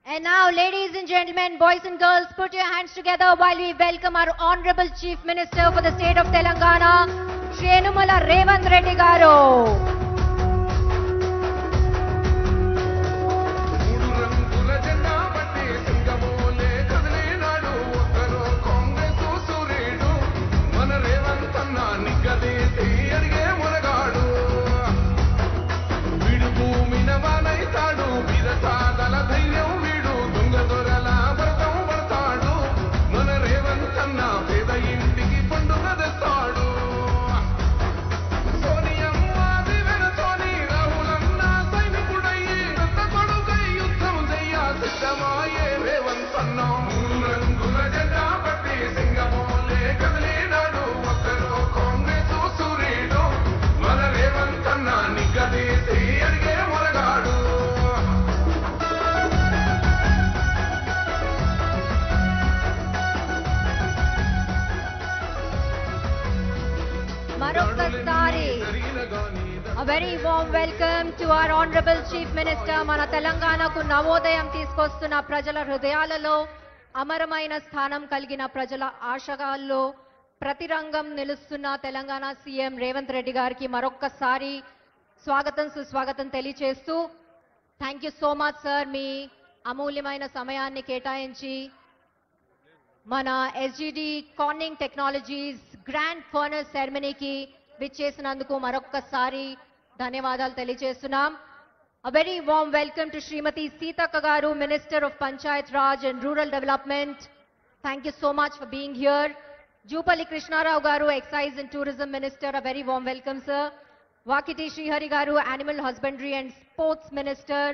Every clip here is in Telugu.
And now, ladies and gentlemen, boys and girls, put your hands together while we welcome our Honorable Chief Minister for the state of Telangana, Shri Yennamala Revanth Reddy Garu. A very warm welcome to our Honorable Chief Minister. Mana Telanganaku Navodayam తీసుకొస్తున్న ప్రజల హృదయాలలో అమరమైన స్థానం కలిగిన ప్రజల ఆశగాల్లో ప్రతి రంగం నిలుస్తున్న తెలంగాణ సీఎం రేవంత్ రెడ్డి గారికి మరొక్కసారి స్వాగతం సుస్వాగతం తెలియజేస్తూ థాంక్యూ సో మచ్ సార్, మీ అమూల్యమైన సమయాన్ని కేటాయించి మన SGD Corning Technologies grand furnace సెరమనీకి విచ్చేసినందుకు మరొక్కసారి ధన్యవాదాలు తెలియజేస్తున్నాం. A very warm welcome to Srimati Sitaka Garu, Minister of Panchayat Raj and Rural Development. Thank you so much for being here. Jupalli Krishna Rao Garu, Excise and Tourism Minister, a very warm welcome, sir. Vakiti Srihari Garu, Animal Husbandry and Sports Minister,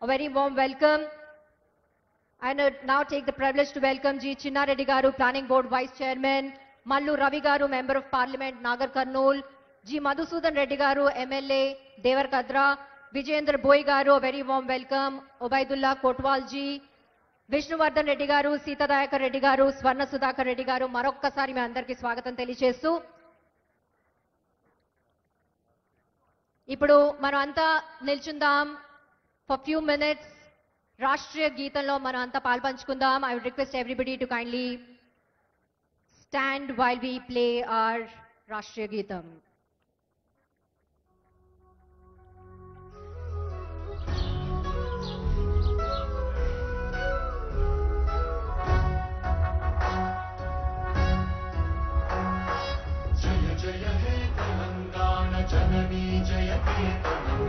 a very warm welcome. I now take the privilege to welcome G. Chinna Reddy Garu, Planning Board Vice Chairman, Mallu Ravi Garu, Member of Parliament, Nagar Karnool, G. Madhusudan Reddy Garu, MLA, Devarkadra, Vijayendra Boy Garu, a very warm welcome, Obaidullah Kotwal Ji, Vishnuvardhan Reddy Garu, Sita Dayakar Reddy Garu, Swarna Sudhakar Reddy Garu, మరొక్కసారి మీ అందరికీ స్వాగతం తెలియజేస్తూ ఇప్పుడు మనం అంతా నిల్చుందాం for few minutes. రాష్ట్రీయ గీతంలో మనం అంతా పాల్పంచుకుందాం. I would request everybody to kindly stand while we play our Rashtriya Geetam. Jaya Jaya He Telangana Janani Jayate Tanam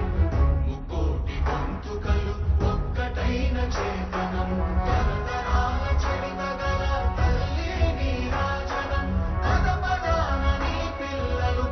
Mukoti Gontukalu Okkataina Chetanam Taratarala Charitagala Talli Neerajanam Padapadana Nee Pillalu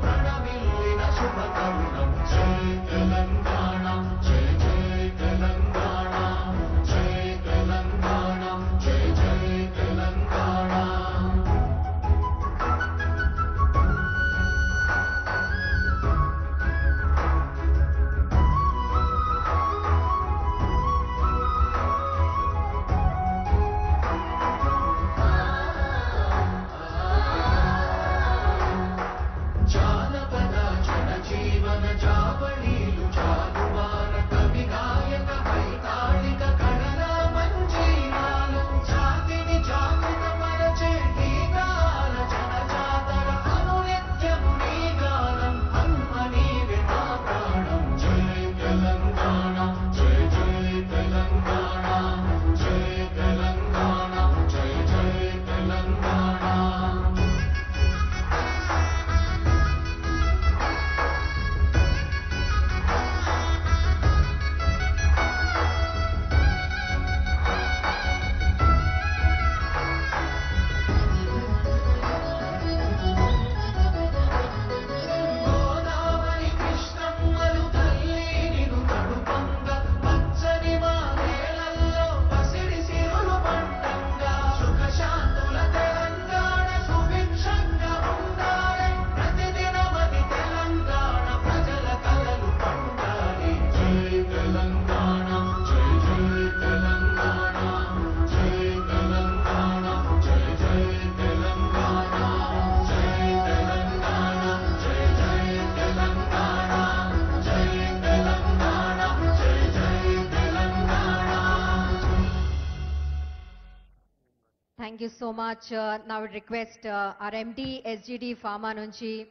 Thank you so much. Now I would request our MD SGD Pharma nunchi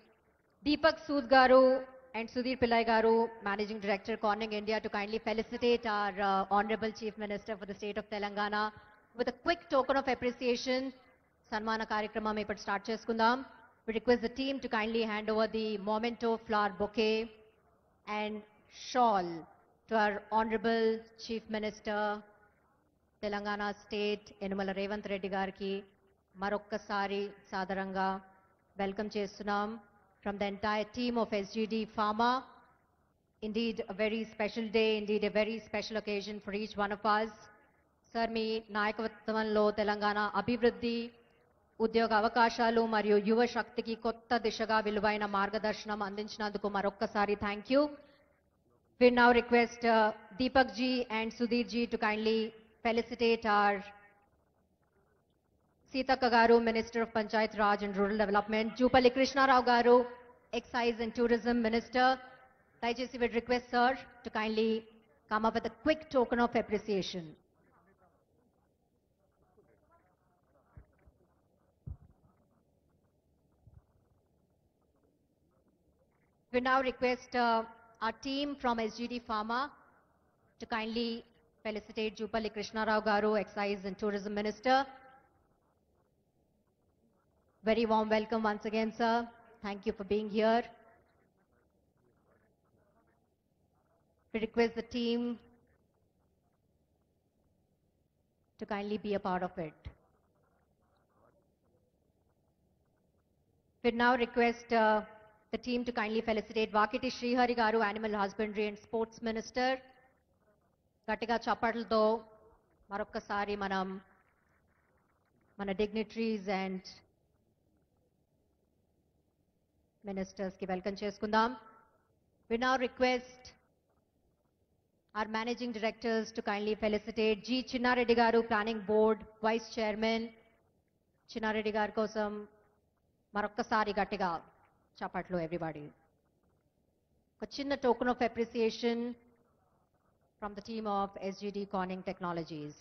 Deepak Sood garu and Sudhir Pillai garu, Managing Director Corning India, to kindly felicitate our Honorable Chief Minister for the state of Telangana with a quick token of appreciation. Sanmana Karikramam ippudu start cheskundam. We request the team to kindly hand over the memento flower bouquet and shawl to our Honorable Chief Minister, Telangana State, Yennamala Revanth Reddy Gariki, Marokkasari Sadaranga, welcome Chesunam from the entire team of SGD Pharma. Indeed, a very special day, indeed a very special occasion for each one of us. Sir, మీ నాయకత్వంలో తెలంగాణ అభివృద్ధి, ఉద్యోగ అవకాశాలు మరియు యువ శక్తికి కొత్త దిశగా విలువైన మార్గదర్శనం అందించినందుకు మరొక్కసారి thank you. We now request Deepak ji and Sudhir ji to kindly felicitate our Sitaka garu, Minister of Panchayat Raj and Rural Development, Jupalli Krishna Rao garu, Excise and Tourism Minister. Dayachesi would request sir to kindly come up with a quick token of appreciation. We now request our team from SGD Pharma to kindly felicitate Jupalli Krishna Rao garu, Excise and Tourism Minister. Very warm welcome once again, sir. Thank you for being here. We request the team to kindly be a part of it. We now request the team to kindly felicitate Vakiti Srihari garu, Animal Husbandry and Sports Minister. గట్టిగా చప్పట్లతో మరొక్కసారి మన డిగ్నిటరీస్ అండ్ మినిస్టర్స్ కి వెల్కమ్ చేసుకుందాం. We now request our managing directors to kindly felicitate G. Chinnareddy garu, Planning Board Vice Chairman. Chinnareddy garu కోసం మరొక్కసారి గట్టిగా చప్పట్లు everybody. ఒక చిన్న token of appreciation from the team of SGD Corning Technologies.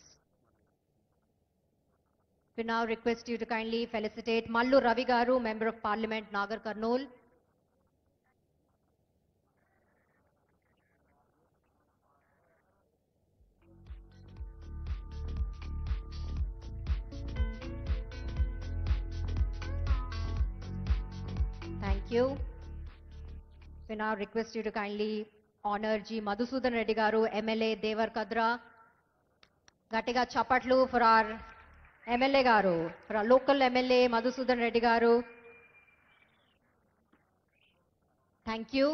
We now request you to kindly felicitate Mallu Ravi garu, Member of Parliament, Nagar Karnool. Thank you. We now request you to kindly honor G. Madhusudan Reddy garu, MLA, Devar Kadra. Gatiga chapatlu for our MLA garu, for our local MLA, Madhusudan Reddy garu. Thank you.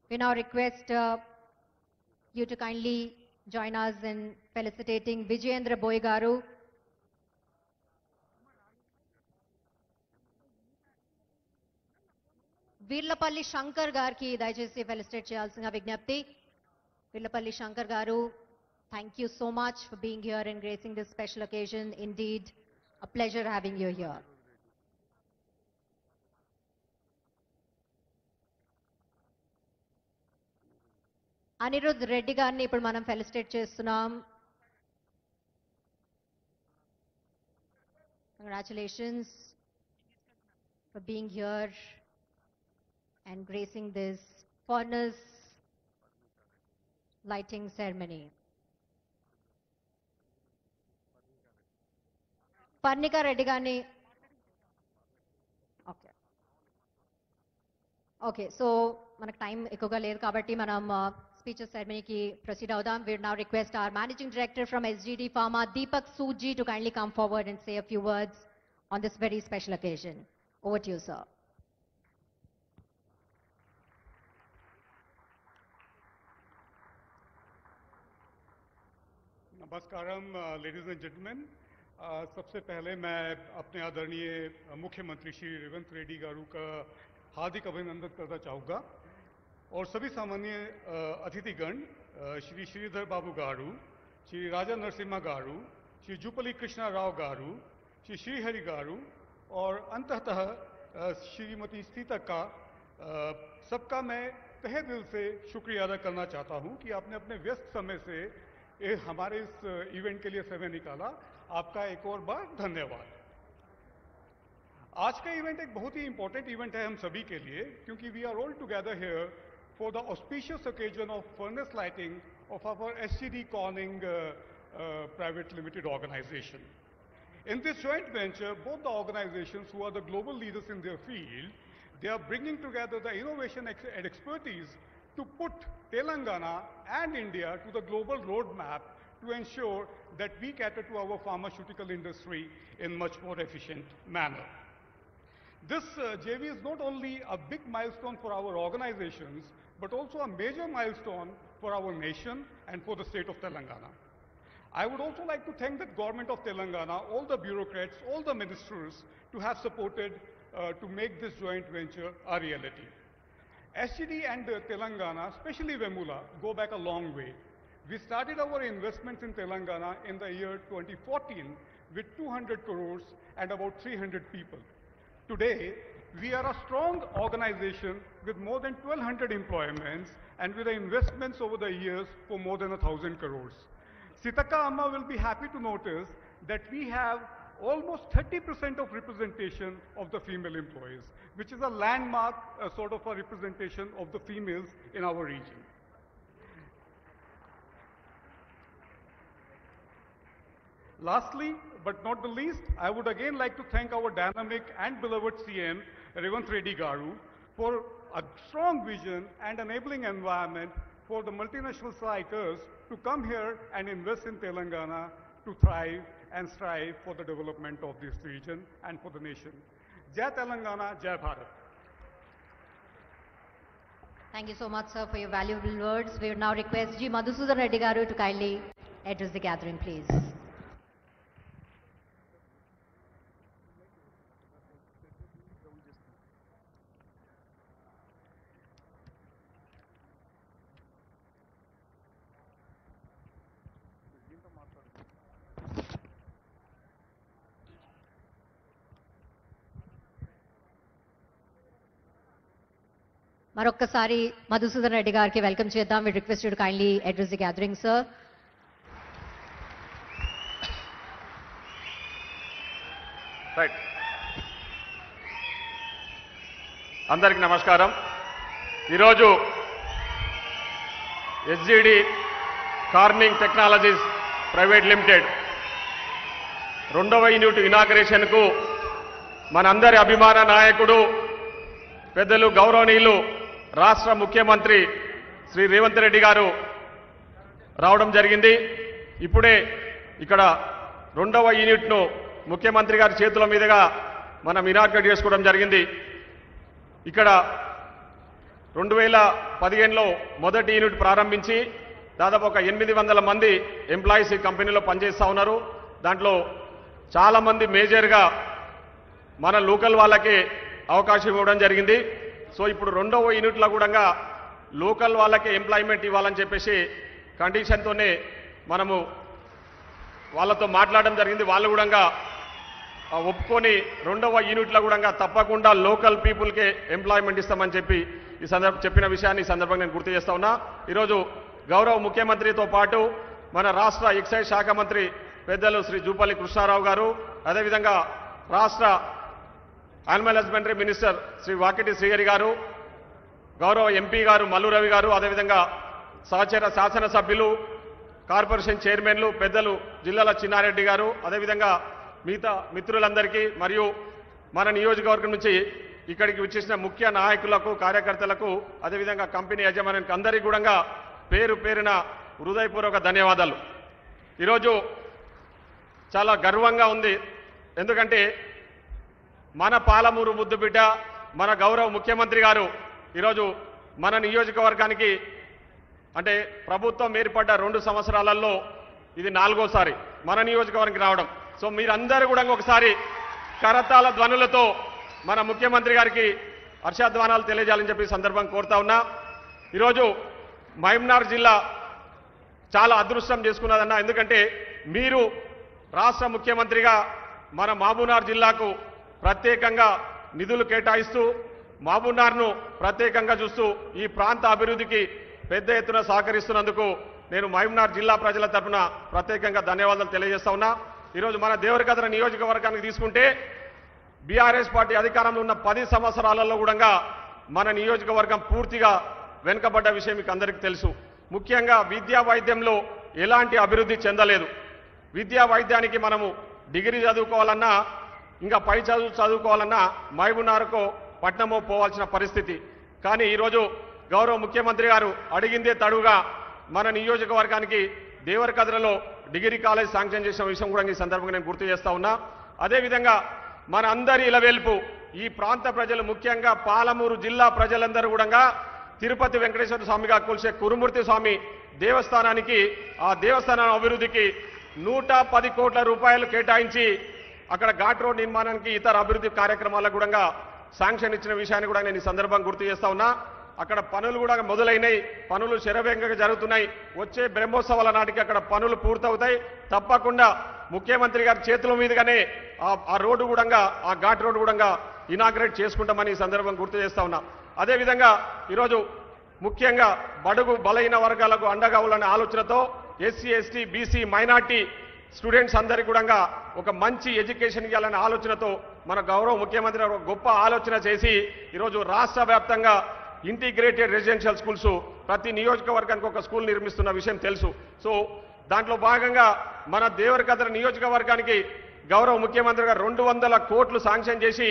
We now request you to kindly join us in felicitating Vijayendra Boy garu. Veerlapalli Shankar గారికి దయచేసి ఫెలిసిటేట్ చేయాల్సిన విజ్ఞప్తి. వీర్లపల్లి శంకర్ గారు, thank you so much for being here and gracing this special occasion. Indeed a pleasure having you here. Anirudh Reddy గారిని ఇప్పుడు మనం ఫెలిసిటేట్ చేస్తున్నాం. Congratulations for being here and gracing this furnace lighting ceremony. Parnika Reddy Gani. Okay, so మనకు టైం ఎక్కువగా లేదు కాబట్టి మనం స్పీచెస్ సెరమనీకి ప్రొసీడ్ అవుదాం. We now request our Managing Director from SGD Pharma, Deepak Sood ji, to kindly come forward and say a few words on this very special occasion. Over to you, sir. नमस्कारम लेडीज एंड जेंटलमैन. सबसे पहले मैं अपने आदरणीय मुख्यमंत्री श्री रेवंत रेड्डी गारू का हार्दिक अभिनंदन करना चाहूँगा और सभी सामान्य अतिथिगण श्री श्रीधर बाबू गारू, श्री राजा नरसिम्हा गारू, श्री जुपली कृष्णा राव गारू, श्री श्रीहरि गारू और अंततः श्रीमती सीता का सबका मैं तहे दिल से शुक्रिया अदा करना चाहता हूँ कि आपने अपने व्यस्त समय से हमारे इस इवेंट के लिए समय निकाला। आपका एक और बार धन्यवाद। आज का इवेंट एक बहुत ही इंपॉर्टेंट इवेंट है हम सभी के लिए, क्योंकि we are all together here for the auspicious occasion of furnace lighting of our SCD Corning private limited organisation. In this joint venture, both the organizations who are the global leaders in their field, they are bringing together the innovation and expertise to put Telangana and India to the global roadmap to ensure that we cater to our pharmaceutical industry in much more efficient manner. This JV is not only a big milestone for our organizations, but also a major milestone for our nation and for the state of Telangana. I would also like to thank the government of Telangana, all the bureaucrats, all the ministers to have supported to make this joint venture a reality. SGD and Telangana, especially Vemula, go back a long way. We started our investments in Telangana in the year 2014 with 200 crores and about 300 people. Today, we are a strong organization with more than 1,200 employments and with the investments over the years for more than 1,000 crores. Sitaka Amma will be happy to notice that we have almost 30% of representation of the female employees, which is a landmark sort of a representation of the females in our region. Lastly, but not the least, I would again like to thank our dynamic and beloved CM, Revant Reddy Garu, for a strong vision and enabling environment for the multinational strikers to come here and invest in Telangana to thrive and strive for the development of this region and for the nation. Jai Telangana, Jai Bharat. Thank you so much, sir, for your valuable words. We would now request G. Madhusudan Reddy Garu to kindly address the gathering, please. మరొక్కసారి మధుసూదన్ రెడ్డి గారికి వెల్కమ్ చేద్దాం. We request you to kindly address the gathering, sir. Right. అందరికి నమస్కారం. ఈరోజు SGD Corning technologies private limited 2వ యూనిట్ ఇనాగరేషన్కు మనందరి అభిమాన నాయకుడు పెద్దలు గౌరవనీయులు రాష్ట్ర ముఖ్యమంత్రి శ్రీ రేవంత్ రెడ్డి గారు రావడం జరిగింది. ఇప్పుడే ఇక్కడ 2వ యూనిట్ను ముఖ్యమంత్రి గారి చేతుల మీదుగా మనం ఇనాగ్రేట్ చేసుకోవడం జరిగింది. ఇక్కడ 2015లో మొదటి యూనిట్ ప్రారంభించి దాదాపు ఒక 800 మంది ఎంప్లాయీస్ ఈ కంపెనీలో పనిచేస్తూ ఉన్నారు. దాంట్లో చాలామంది మేజర్గా మన లోకల్ వాళ్ళకే అవకాశం ఇవ్వడం జరిగింది. సో ఇప్పుడు 2వ యూనిట్లో కూడా లోకల్ వాళ్ళకే ఎంప్లాయ్మెంట్ ఇవ్వాలని చెప్పేసి కండిషన్తోనే మనము వాళ్ళతో మాట్లాడడం జరిగింది. వాళ్ళు కూడా ఒప్పుకొని 2వ యూనిట్లో కూడా తప్పకుండా లోకల్ పీపుల్కే ఎంప్లాయ్మెంట్ ఇస్తామని చెప్పి చెప్పిన విషయాన్ని ఈ సందర్భంగా నేను గుర్తు చేస్తా ఉన్నా. ఈరోజు గౌరవ ముఖ్యమంత్రితో పాటు మన రాష్ట్ర ఎక్సైజ్ శాఖ మంత్రి పెద్దలు శ్రీ జూపల్లి కృష్ణారావు గారు, అదేవిధంగా రాష్ట్ర animal husbandry minister Shri Vakiti Srihari గారు, గౌరవ ఎంపీ గారు మల్లు రవి గారు, అదేవిధంగా సహచర శాసనసభ్యులు, కార్పొరేషన్ చైర్మన్లు పెద్దలు జిల్లాల చిన్నారెడ్డి గారు, అదేవిధంగా మిగతా మిత్రులందరికీ మరియు మన నియోజకవర్గం నుంచి ఇక్కడికి వచ్చేసిన ముఖ్య నాయకులకు, కార్యకర్తలకు, అదేవిధంగా కంపెనీ యజమానికి అందరికీ కూడా పేరు పేరున హృదయపూర్వక ధన్యవాదాలు. ఈరోజు చాలా గర్వంగా ఉంది. ఎందుకంటే మన పాలమూరు ముద్దుబిడ్డ మన గౌరవ ముఖ్యమంత్రి గారు ఈరోజు మన నియోజకవర్గానికి అంటే ప్రభుత్వం ఏర్పడ్డ 2 సంవత్సరాలలో ఇది 4వసారి మన నియోజకవర్గానికి రావడం. సో మీరందరూ కూడా ఒకసారి కరతాళ ధ్వనులతో మన ముఖ్యమంత్రి గారికి హర్షధ్వానాలు తెలియజేయాలని చెప్పి సందర్భం కోరుతా ఉన్నా. ఈరోజు మహబూబ్నగర్ జిల్లా చాలా అదృష్టం చేసుకున్నదన్నా. ఎందుకంటే మీరు రాష్ట్ర ముఖ్యమంత్రిగా మన మహబూబ్నగర్ జిల్లాకు ప్రత్యేకంగా నిధులు కేటాయిస్తూ మహబూబ్నగర్ను ప్రత్యేకంగా చూస్తూ ఈ ప్రాంత అభివృద్ధికి పెద్ద ఎత్తున సహకరిస్తున్నందుకు నేను మహబూబ్నగర్ జిల్లా ప్రజల తరఫున ప్రత్యేకంగా ధన్యవాదాలు తెలియజేస్తా ఉన్నా. ఈరోజు మన దేవరకద్ర నియోజకవర్గానికి తీసుకుంటే బీఆర్ఎస్ పార్టీ అధికారంలో ఉన్న 10 సంవత్సరాలలో కూడా మన నియోజకవర్గం పూర్తిగా వెనుకబడ్డ విషయం మీకు అందరికీ తెలుసు. ముఖ్యంగా విద్యా వైద్యంలో ఎలాంటి అభివృద్ధి చెందలేదు. విద్యా వైద్యానికి మనము డిగ్రీ చదువుకోవాలన్నా ఇంకా పై చదువుకోవాలన్నా మహబూబ్నగర్కో పట్నమో పోవాల్సిన పరిస్థితి. కానీ ఈరోజు గౌరవ ముఖ్యమంత్రి గారు అడిగిందే తడుగా మన నియోజకవర్గానికి దేవరకద్రలో డిగ్రీ కాలేజ్ శాంక్షన్ చేసిన విషయం కూడా ఈ సందర్భంగా నేను గుర్తు చేస్తా ఉన్నా. అదేవిధంగా మన అందరి ఇలవేల్పు ఈ ప్రాంత ప్రజలు ముఖ్యంగా పాలమూరు జిల్లా ప్రజలందరూ కూడా తిరుపతి వెంకటేశ్వర స్వామిగా కొలిసే కురుమూర్తి స్వామి దేవస్థానానికి ఆ దేవస్థానం అభివృద్ధికి 110 కోట్ల రూపాయలు కేటాయించి అక్కడ ఘాట్ రోడ్ నిర్మాణానికి ఇతర అభివృద్ధి కార్యక్రమాలకు కూడా శాంక్షన్ ఇచ్చిన విషయాన్ని కూడా నేను ఈ సందర్భంగా గుర్తు చేస్తా ఉన్నా. అక్కడ పనులు కూడా మొదలైనాయి, పనులు శరవేగంగా జరుగుతున్నాయి. వచ్చే బ్రహ్మోత్సవాల నాటికి అక్కడ పనులు పూర్తవుతాయి. తప్పకుండా ముఖ్యమంత్రి గారి చేతుల మీదుగానే ఆ రోడ్డు కూడా ఆ ఘాట్ రోడ్డు కూడా ఇనాగ్రేట్ చేసుకుంటామని ఈ సందర్భం గుర్తు చేస్తా ఉన్నా. అదేవిధంగా ఈరోజు ముఖ్యంగా బడుగు బలైన వర్గాలకు అండగా ఉండాలనే ఆలోచనతో SC ST BC minority students అందరికీ కూడా ఒక మంచి ఎడ్యుకేషన్ ఇవ్వాలనే ఆలోచనతో మన గౌరవ ముఖ్యమంత్రి ఒక గొప్ప ఆలోచన చేసి ఈరోజు రాష్ట్ర వ్యాప్తంగా ఇంటిగ్రేటెడ్ రెసిడెన్షియల్ స్కూల్స్ ప్రతి నియోజకవర్గానికి ఒక స్కూల్ నిర్మిస్తున్న విషయం తెలుసు. సో దాంట్లో భాగంగా మన దేవరకద్ర నియోజకవర్గానికి గౌరవ ముఖ్యమంత్రి గారు 200 కోట్లు శాంక్షన్ చేసి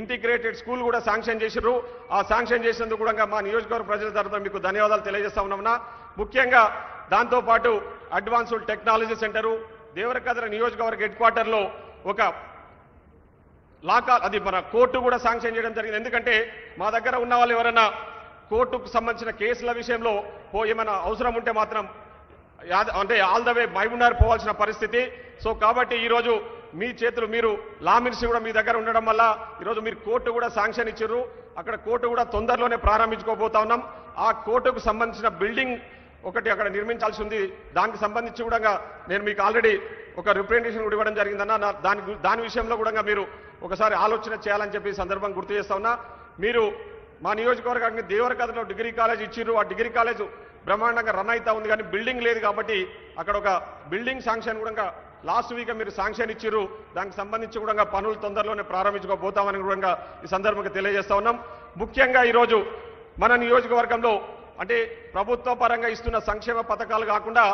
ఇంటిగ్రేటెడ్ స్కూల్ కూడా శాంక్షన్ చేసిర్రు. ఆ శాంక్షన్ చేసినందుకు కూడా మా నియోజకవర్గ ప్రజల తరఫున మీకు ధన్యవాదాలు తెలియజేస్తా ఉన్నామన్నా. ముఖ్యంగా దాంతోపాటు అడ్వాన్స్డ్ టెక్నాలజీ సెంటరు దేవరకద్ర నియోజకవర్గ హెడ్ క్వార్టర్లో ఒక అది మన కోర్టు కూడా శాంక్షన్ చేయడం జరిగింది. ఎందుకంటే మా దగ్గర ఉన్న వాళ్ళు ఎవరైనా కోర్టుకు సంబంధించిన కేసుల విషయంలో ఏమైనా అవసరం ఉంటే మాత్రం అంటే ఆల్ ద వే మహబూబ్నగర్ పోవాల్సిన పరిస్థితి. సో కాబట్టి ఈరోజు మీ చేతులు మీరు లా మినిస్ట్రీ కూడా మీ దగ్గర ఉండడం వల్ల ఈరోజు మీరు కోర్టు కూడా శాంక్షన్ ఇచ్చిర్రు. అక్కడ కోర్టు కూడా తొందరలోనే ప్రారంభించుకోబోతా ఉన్నాం. ఆ కోర్టుకు సంబంధించిన బిల్డింగ్ ఒకటి అక్కడ నిర్మించాల్సి ఉంది. దానికి సంబంధించి కూడా నేను మీకు ఆల్రెడీ ఒక రిప్రజెంటేషన్ కూడా ఇవ్వడం జరిగిందన్న. దాని విషయంలో కూడా మీరు ఒకసారి ఆలోచన చేయాలని చెప్పి సందర్భం గుర్తు చేస్తా ఉన్నా. మీరు మా నియోజకవర్గానికి దేవరకద్రలో డిగ్రీ కాలేజ్ ఇచ్చిర్రు. ఆ డిగ్రీ కాలేజ్ బ్రహ్మాండంగా రన్ అవుతా ఉంది. కానీ బిల్డింగ్ లేదు కాబట్టి అక్కడ ఒక బిల్డింగ్ శాంక్షన్ కూడా లాస్ట్ వీక్ మీరు శాంక్షన్ ఇచ్చిర్రు. దానికి సంబంధించి కూడా పనులు తొందరలోనే ప్రారంభించుకోబోతామని కూడా ఈ సందర్భంగా తెలియజేస్తా ఉన్నాం. ముఖ్యంగా ఈరోజు మన నియోజకవర్గంలో అంటే ప్రభుత్వ పరంగా ఇస్తున్న సంక్షేమ పథకాలు కాకుండా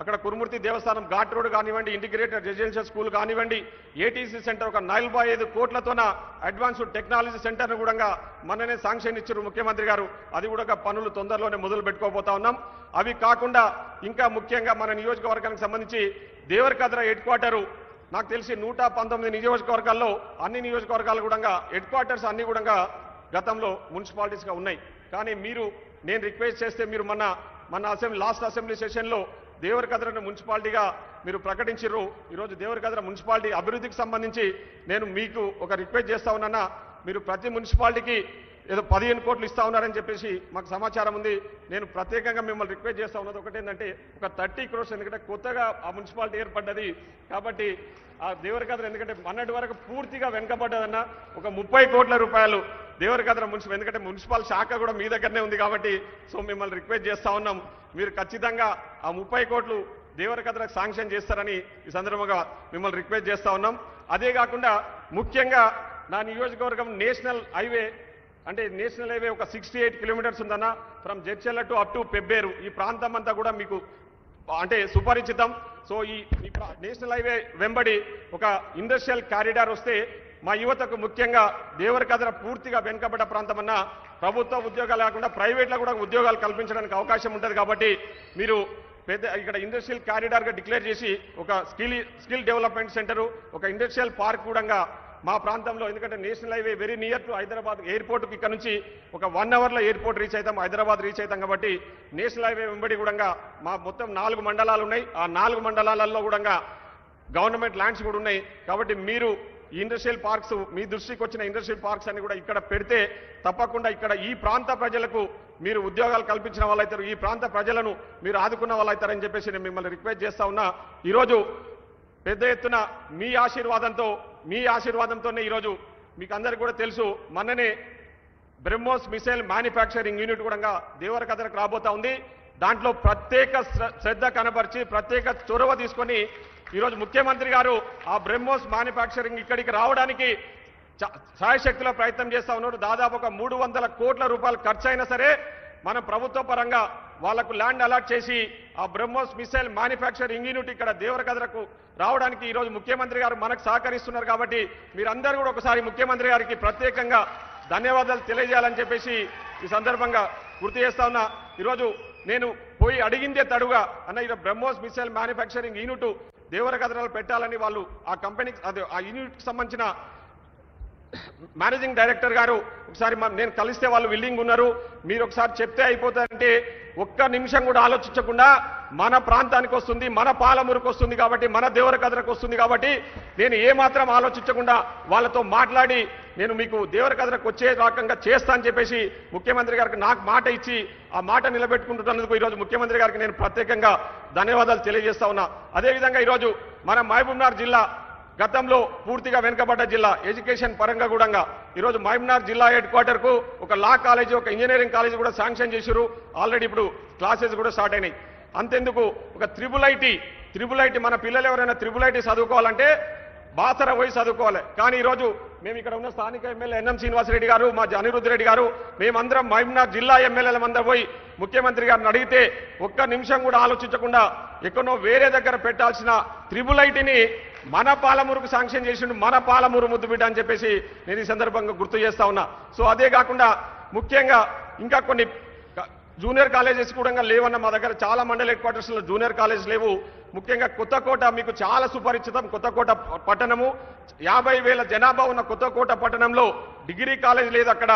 అక్కడ కురుమూర్తి దేవస్థానం ఘాట్ రోడ్ కానివ్వండి, ఇంటిగ్రేటెడ్ రెసిడెన్షియల్ స్కూల్ కానివ్వండి, ఏటీసీ సెంటర్ ఒక 45 కోట్లతోన అడ్వాన్స్డ్ టెక్నాలజీ సెంటర్ను కూడా మననే శాంక్షన్ ఇచ్చారు ముఖ్యమంత్రి గారు. అది కూడా పనులు తొందరలోనే మొదలు పెట్టుకోబోతా ఉన్నాం. అవి కాకుండా ఇంకా ముఖ్యంగా మన నియోజకవర్గానికి సంబంధించి దేవరకద్ర హెడ్ క్వార్టరు నాకు తెలిసి 119 నియోజకవర్గాల్లో అన్ని నియోజకవర్గాలు కూడా హెడ్ క్వార్టర్స్ అన్ని కూడా గతంలో మున్సిపాలిటీస్గా ఉన్నాయి. కానీ నేను రిక్వెస్ట్ చేస్తే మీరు మన లాస్ట్ అసెంబ్లీ సెషన్లో దేవరకద్రను మున్సిపాలిటీగా మీరు ప్రకటించారు. ఈరోజు దేవరకద్ర మున్సిపాలిటీ అభివృద్ధికి సంబంధించి నేను మీకు ఒక రిక్వెస్ట్ చేస్తా ఉన్నానా. మీరు ప్రతి మున్సిపాలిటీకి ఏదో 15 కోట్లు ఇస్తా ఉన్నారని చెప్పేసి మాకు సమాచారం ఉంది. నేను ప్రత్యేకంగా మిమ్మల్ని రిక్వెస్ట్ చేస్తా ఉన్నది ఒకటేంటంటే ఒక 30 crores, ఎందుకంటే కొత్తగా ఆ మున్సిపాలిటీ ఏర్పడ్డది కాబట్టి ఆ దేవరకద్ర ఎందుకంటే మొన్నటి వరకు పూర్తిగా వెనుకబడ్డదన్న ఒక 30 కోట్ల రూపాయలు దేవరకద్ర ఎందుకంటే మున్సిపల్ శాఖ కూడా మీ దగ్గరనే ఉంది కాబట్టి సో మిమ్మల్ని రిక్వెస్ట్ చేస్తా ఉన్నాం. మీరు ఖచ్చితంగా ఆ 30 కోట్లు దేవరకద్రకు శాంక్షన్ చేస్తారని ఈ సందర్భంగా మిమ్మల్ని రిక్వెస్ట్ చేస్తా ఉన్నాం. అదే కాకుండా ముఖ్యంగా నా నియోజకవర్గం నేషనల్ హైవే ఒక 68 కిలోమీటర్స్ ఉందన్న. From Jadcherla to up to Pebbair ఈ ప్రాంతం అంతా కూడా మీకు అంటే సుపరిచితం. సో ఈ నేషనల్ హైవే వెంబడి ఒక ఇండస్ట్రియల్ కారిడార్ వస్తే మా యువతకు ముఖ్యంగా దేవరకద్ర పూర్తిగా వెనుకబడ్డ ప్రాంతం అన్న ప్రభుత్వ ఉద్యోగాలు కాకుండా ప్రైవేట్లో కూడా ఉద్యోగాలు కల్పించడానికి అవకాశం ఉంటుంది. కాబట్టి మీరు ఇక్కడ ఇండస్ట్రియల్ కారిడార్గా డిక్లేర్ చేసి ఒక స్కిల్ డెవలప్మెంట్ సెంటరు, ఒక ఇండస్ట్రియల్ పార్క్ కూడా మా ప్రాంతంలో, ఎందుకంటే national highway very near to Hyderabad ఎయిర్పోర్ట్కి ఇక్కడ నుంచి ఒక 1 అవర్లో ఎయిర్పోర్ట్ రీచ్ అవుతాం, హైదరాబాద్ రీచ్ అవుతాం. కాబట్టి నేషనల్ హైవే వెంబడి కూడా మా మొత్తం 4 మండలాలు ఉన్నాయి. ఆ 4 మండలాలలో కూడా గవర్నమెంట్ ల్యాండ్స్ కూడా ఉన్నాయి. కాబట్టి మీరు ఇండస్ట్రియల్ పార్క్స్ మీ దృష్టికి వచ్చిన ఇండస్ట్రియల్ పార్క్స్ అన్ని కూడా ఇక్కడ పెడితే తప్పకుండా ఇక్కడ ఈ ప్రాంత ప్రజలకు మీరు ఉద్యోగాలు కల్పించిన వాళ్ళైతారు, ఈ ప్రాంత ప్రజలను మీరు ఆదుకున్న వాళ్ళైతారని చెప్పేసి నేను మిమ్మల్ని రిక్వెస్ట్ చేస్తా ఉన్నా. ఈరోజు పెద్ద ఎత్తున మీ ఆశీర్వాదంతోనే ఈరోజు మీకు అందరికీ కూడా తెలుసు మొన్ననే బ్రహ్మోస్ మిసైల్ మ్యానుఫ్యాక్చరింగ్ యూనిట్ కూడా దేవరకద్రకు రాబోతా ఉంది. దాంట్లో ప్రత్యేక శ్రద్ధ కనబరిచి ప్రత్యేక చొరవ తీసుకొని ఈరోజు ముఖ్యమంత్రి గారు ఆ బ్రహ్మోస్ మ్యానుఫ్యాక్చరింగ్ ఇక్కడికి రావడానికి సాయశక్తిలో ప్రయత్నం చేస్తా ఉన్నారు. దాదాపు ఒక 300 కోట్ల రూపాయలు ఖర్చు అయినా సరే మనం ప్రభుత్వ పరంగా వాళ్లకు ల్యాండ్ అలాట్ చేసి ఆ బ్రహ్మోస్ మిసైల్ మ్యానుఫ్యాక్చరింగ్ యూనిట్ ఇక్కడ దేవరకద్రకు రావడానికి ఈరోజు ముఖ్యమంత్రి గారు మనకు సహకరిస్తున్నారు. కాబట్టి మీరందరూ కూడా ఒకసారి ముఖ్యమంత్రి గారికి ప్రత్యేకంగా ధన్యవాదాలు తెలియజేయాలని చెప్పేసి ఈ సందర్భంగా గుర్తు చేస్తా ఉన్నా. ఈరోజు నేను పోయి అడిగిందే తడుగా అన్న ఇలా బ్రహ్మోస్ మిసైల్ మ్యానుఫ్యాక్చరింగ్ యూనిట్ దేవరకద్రలో పెట్టాలని వాళ్ళు ఆ కంపెనీకి అదే ఆ యూనిట్కి సంబంధించిన మేనేజింగ్ డైరెక్టర్ గారు ఒకసారి నేను కలిస్తే వాళ్ళు విల్లింగ్ ఉన్నారు, మీరు ఒకసారి చెప్తే అయిపోతారంటే ఒక్క నిమిషం కూడా ఆలోచించకుండా మన ప్రాంతానికి వస్తుంది, మన పాలమూరుకు వస్తుంది కాబట్టి, మన దేవరకద్రకు వస్తుంది కాబట్టి నేను ఏమాత్రం ఆలోచించకుండా వాళ్ళతో మాట్లాడి నేను మీకు దేవరకద్రకు వచ్చే రకంగా చేస్తా అని చెప్పేసి ముఖ్యమంత్రి గారికి నాకు మాట ఇచ్చి ఆ మాట నిలబెట్టుకుంటున్నందుకు ఈరోజు ముఖ్యమంత్రి గారికి నేను ప్రత్యేకంగా ధన్యవాదాలు తెలియజేస్తా ఉన్నా. అదేవిధంగా ఈరోజు మన మహబూబ్నగర్ జిల్లా గతంలో పూర్తిగా వెనుకబడ్డ జిల్లా ఎడ్యుకేషన్ పరంగా కూడా ఈరోజు మహబూబ్నగర్ జిల్లా హెడ్ క్వార్టర్ కు ఒక లా కాలేజీ ఒక ఇంజనీరింగ్ కాలేజీ కూడా శాంక్షన్ చేశారు. ఆల్రెడీ ఇప్పుడు క్లాసెస్ కూడా స్టార్ట్ అయినాయి. అంతెందుకు ఒక త్రిబుల్ ఐటీ మన పిల్లలు ఎవరైనా త్రిబుల్ ఐటీ చదువుకోవాలంటే బాసర పోయి చదువుకోవాలి. కానీ ఈరోజు మేము ఇక్కడ ఉన్న స్థానిక ఎమ్మెల్యే ఎన్ఎం శ్రీనివాసరెడ్డి గారు, మా అనిరుద్ధ్ రెడ్డి గారు, మేమందరం మహబూబ్నగర్ జిల్లా ఎమ్మెల్యేలందరూ పోయి ముఖ్యమంత్రి గారిని అడిగితే ఒక్క నిమిషం కూడా ఆలోచించకుండా ఎక్కడో వేరే దగ్గర పెట్టాల్సిన త్రిబుల్ ఐటీని మన పాలమూరుకు శాంక్షన్ చేసిండు, మన పాలమూరు ముద్దుబిడ్డ అని చెప్పేసి నేను ఈ సందర్భంగా గుర్తు చేస్తా ఉన్నా. సో అదే కాకుండా ముఖ్యంగా ఇంకా కొన్ని జూనియర్ కాలేజెస్ కూడా లేవన్న మా దగ్గర చాలా మండల హెడ్ క్వార్టర్స్ లో జూనియర్ కాలేజ్ లేవు. ముఖ్యంగా కొత్తకోట మీకు చాలా సుపరిచితం. కొత్తకోట పట్టణము 50,000 జనాభా ఉన్న కొత్తకోట పట్టణంలో డిగ్రీ కాలేజ్ లేదు. అక్కడ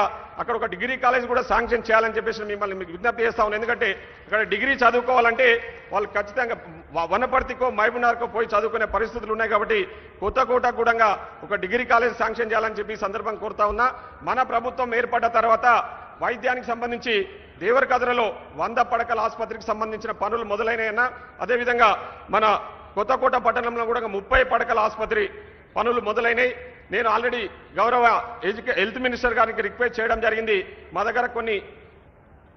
ఒక డిగ్రీ కాలేజ్ కూడా శాంక్షన్ చేయాలని చెప్పేసి మిమ్మల్ని మీకు విజ్ఞప్తి చేస్తా ఉన్నాను. ఎందుకంటే ఇక్కడ డిగ్రీ చదువుకోవాలంటే వాళ్ళు ఖచ్చితంగా వనపర్తికో మహబూబ్నగర్కో పోయి చదువుకునే పరిస్థితులు ఉన్నాయి. కాబట్టి కొత్తకోట కూడా ఒక డిగ్రీ కాలేజ్ శాంక్షన్ చేయాలని చెప్పి ఈ సందర్భం కోరుతా ఉన్నా. మన ప్రభుత్వం ఏర్పడ్డ తర్వాత వైద్యానికి సంబంధించి దేవరకద్రలో 100 పడకల ఆసుపత్రికి సంబంధించిన పనులు మొదలైనాయన్నా. అదేవిధంగా మన కొత్తకోట పట్టణంలో కూడా 30 పడకల ఆసుపత్రి పనులు మొదలైనాయి. నేను ఆల్రెడీ గౌరవ హెల్త్ మినిస్టర్ గారికి రిక్వెస్ట్ చేయడం జరిగింది. మా దగ్గర కొన్ని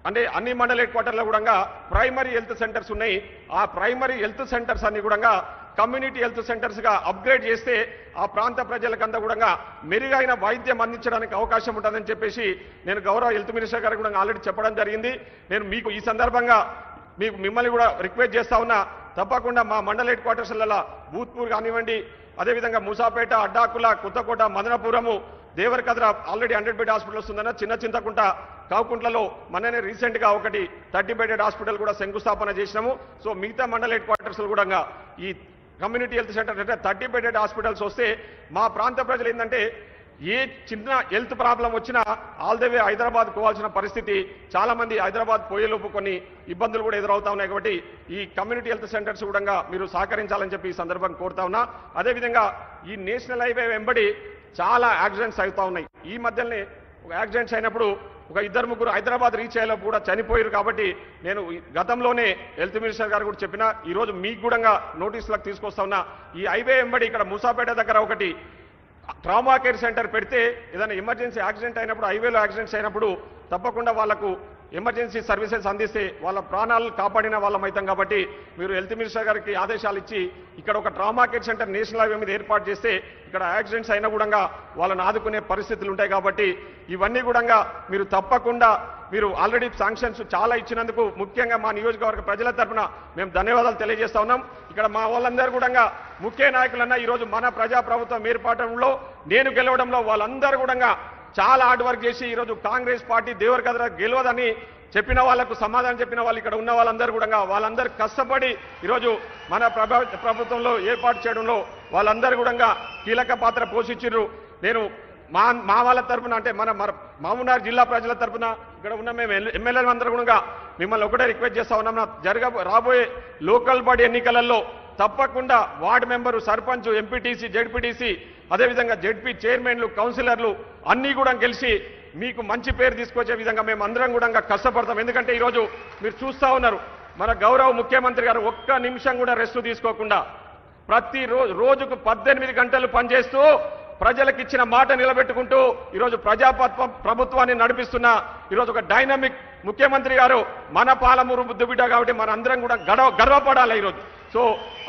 అంటే అన్ని మండల హెడ్ క్వార్టర్లో కూడా ప్రైమరీ హెల్త్ సెంటర్స్ ఉన్నాయి. ఆ ప్రైమరీ హెల్త్ సెంటర్స్ అన్ని కూడా కమ్యూనిటీ హెల్త్ సెంటర్స్ గా అప్గ్రేడ్ చేస్తే ఆ ప్రాంత ప్రజలకంతా కూడా మెరుగైన వైద్యం అందించడానికి అవకాశం ఉంటుందని చెప్పేసి నేను గౌరవ హెల్త్ మినిస్టర్ గారికి కూడా ఆల్రెడీ చెప్పడం జరిగింది. నేను మీకు ఈ సందర్భంగా మిమ్మల్ని కూడా రిక్వెస్ట్ చేస్తా ఉన్నా, తప్పకుండా మా మండల హెడ్ క్వార్టర్స్లలో భూత్పూర్ కానివ్వండి, అదేవిధంగా Moosapet, Addakula, Kothakota, Madanapuram, Devarakadra already 100 bed hospital వస్తుందన్న, చిన్న చింతకుంట, కావుకుంట్లలో మననే రీసెంట్ గా ఒకటి 30 బెడెడ్ హాస్పిటల్ కూడా శంకుస్థాపన చేసినాము. సో మిగతా మండల హెడ్ క్వార్టర్స్ కూడా ఈ కమ్యూనిటీ హెల్త్ సెంటర్ అంటే 30 బెడెడ్ హాస్పిటల్స్ వస్తే మా ప్రాంత ప్రజలు ఏంటంటే ఏ చిన్న హెల్త్ ప్రాబ్లం వచ్చినా ఆల్ ద వే హైదరాబాద్ పోవాల్సిన పరిస్థితి, చాలా మంది హైదరాబాద్ పోయేలోపు కొన్ని ఇబ్బందులు కూడా ఎదురవుతా ఉన్నాయి. కాబట్టి ఈ కమ్యూనిటీ హెల్త్ సెంటర్స్ కూడా మీరు సహకరించాలని చెప్పి ఈ సందర్భంగా కోరుతా ఉన్నా. అదేవిధంగా ఈ నేషనల్ హైవే వెంబడి చాలా యాక్సిడెంట్స్ అవుతా ఉన్నాయి. ఈ మధ్యనే యాక్సిడెంట్స్ అయినప్పుడు ఒక 2-3 హైదరాబాద్ రీచ్ అయ్యేలోపు కూడా చనిపోయారు. కాబట్టి నేను గతంలోనే హెల్త్ మినిస్టర్ గారు కూడా చెప్పినా, ఈరోజు మీకు కూడా నోటీసులకు తీసుకొస్తా ఉన్నా. ఈ హైవే వెంబడి ఇక్కడ మూసాపేట దగ్గర ఒకటి ట్రామా కేర్ సెంటర్ పెడితే ఏదైనా ఎమర్జెన్సీ యాక్సిడెంట్ అయినప్పుడు, హైవేలో యాక్సిడెంట్స్ అయినప్పుడు తప్పకుండా వాళ్లకు ఎమర్జెన్సీ సర్వీసెస్ అందిస్తే వాళ్ళ ప్రాణాలు కాపాడిన వాళ్ళం అవుతాం. కాబట్టి మీరు హెల్త్ మినిస్టర్ గారికి ఆదేశాలు ఇచ్చి ఇక్కడ ఒక trauma care centre national highway మీద ఏర్పాటు చేస్తే ఇక్కడ యాక్సిడెంట్స్ అయినా కూడా వాళ్ళని ఆదుకునే పరిస్థితులు ఉంటాయి. కాబట్టి ఇవన్నీ కూడా మీరు తప్పకుండా మీరు ఆల్రెడీ శాంక్షన్స్ చాలా ఇచ్చినందుకు ముఖ్యంగా మా నియోజకవర్గ ప్రజల తరఫున మేము ధన్యవాదాలు తెలియజేస్తా ఉన్నాం. ఇక్కడ మా వాళ్ళందరూ కూడా ముఖ్య నాయకులన్నా ఈరోజు మన ప్రజాప్రభుత్వం ఏర్పడడంలో, నేను గెలవడంలో వాళ్ళందరూ కూడా చాలా హార్డ్ వర్క్ చేసి ఈరోజు కాంగ్రెస్ పార్టీ దేవరకద్ర గెలవదని చెప్పిన వాళ్లకు సమాధానం చెప్పిన వాళ్ళు ఇక్కడ ఉన్న వాళ్ళందరూ కూడా వాళ్ళందరూ కష్టపడి ఈరోజు మన ప్రభుత్వంలో ఏర్పాటు చేయడంలో వాళ్ళందరూ కూడా కీలక పాత్ర పోషించారు. నేను మా వాళ్ళ తరఫున అంటే మన మహబూబ్నగర్ జిల్లా ప్రజల తరఫున ఇక్కడ ఉన్న మేము ఎమ్మెల్యేలు అందరూ కూడా మిమ్మల్ని ఒకటే రిక్వెస్ట్ చేస్తా ఉన్నాం. రాబోయే లోకల్ బాడీ ఎన్నికలలో తప్పకుండా ward member, sarpanch, MPTC, ZPTC, అదేవిధంగా జెడ్పీ చైర్మన్లు, కౌన్సిలర్లు అన్నీ కూడా గెలిచి మీకు మంచి పేరు తీసుకొచ్చే విధంగా మేము అందరం కూడా కష్టపడతాం. ఎందుకంటే ఈరోజు మీరు చూస్తా ఉన్నారు, మన గౌరవ ముఖ్యమంత్రి గారు ఒక్క నిమిషం కూడా రెస్ట్ తీసుకోకుండా ప్రతి రోజుకు 18 గంటలు పనిచేస్తూ ప్రజలకు ఇచ్చిన మాట నిలబెట్టుకుంటూ ఈరోజు ప్రభుత్వాన్ని నడిపిస్తున్న ఈరోజు ఒక డైనమిక్ ముఖ్యమంత్రి గారు మన పాలమూరు ముద్దుబిడ్డ కాబట్టి మన అందరం కూడా గర్వపడాలి ఈరోజు. సో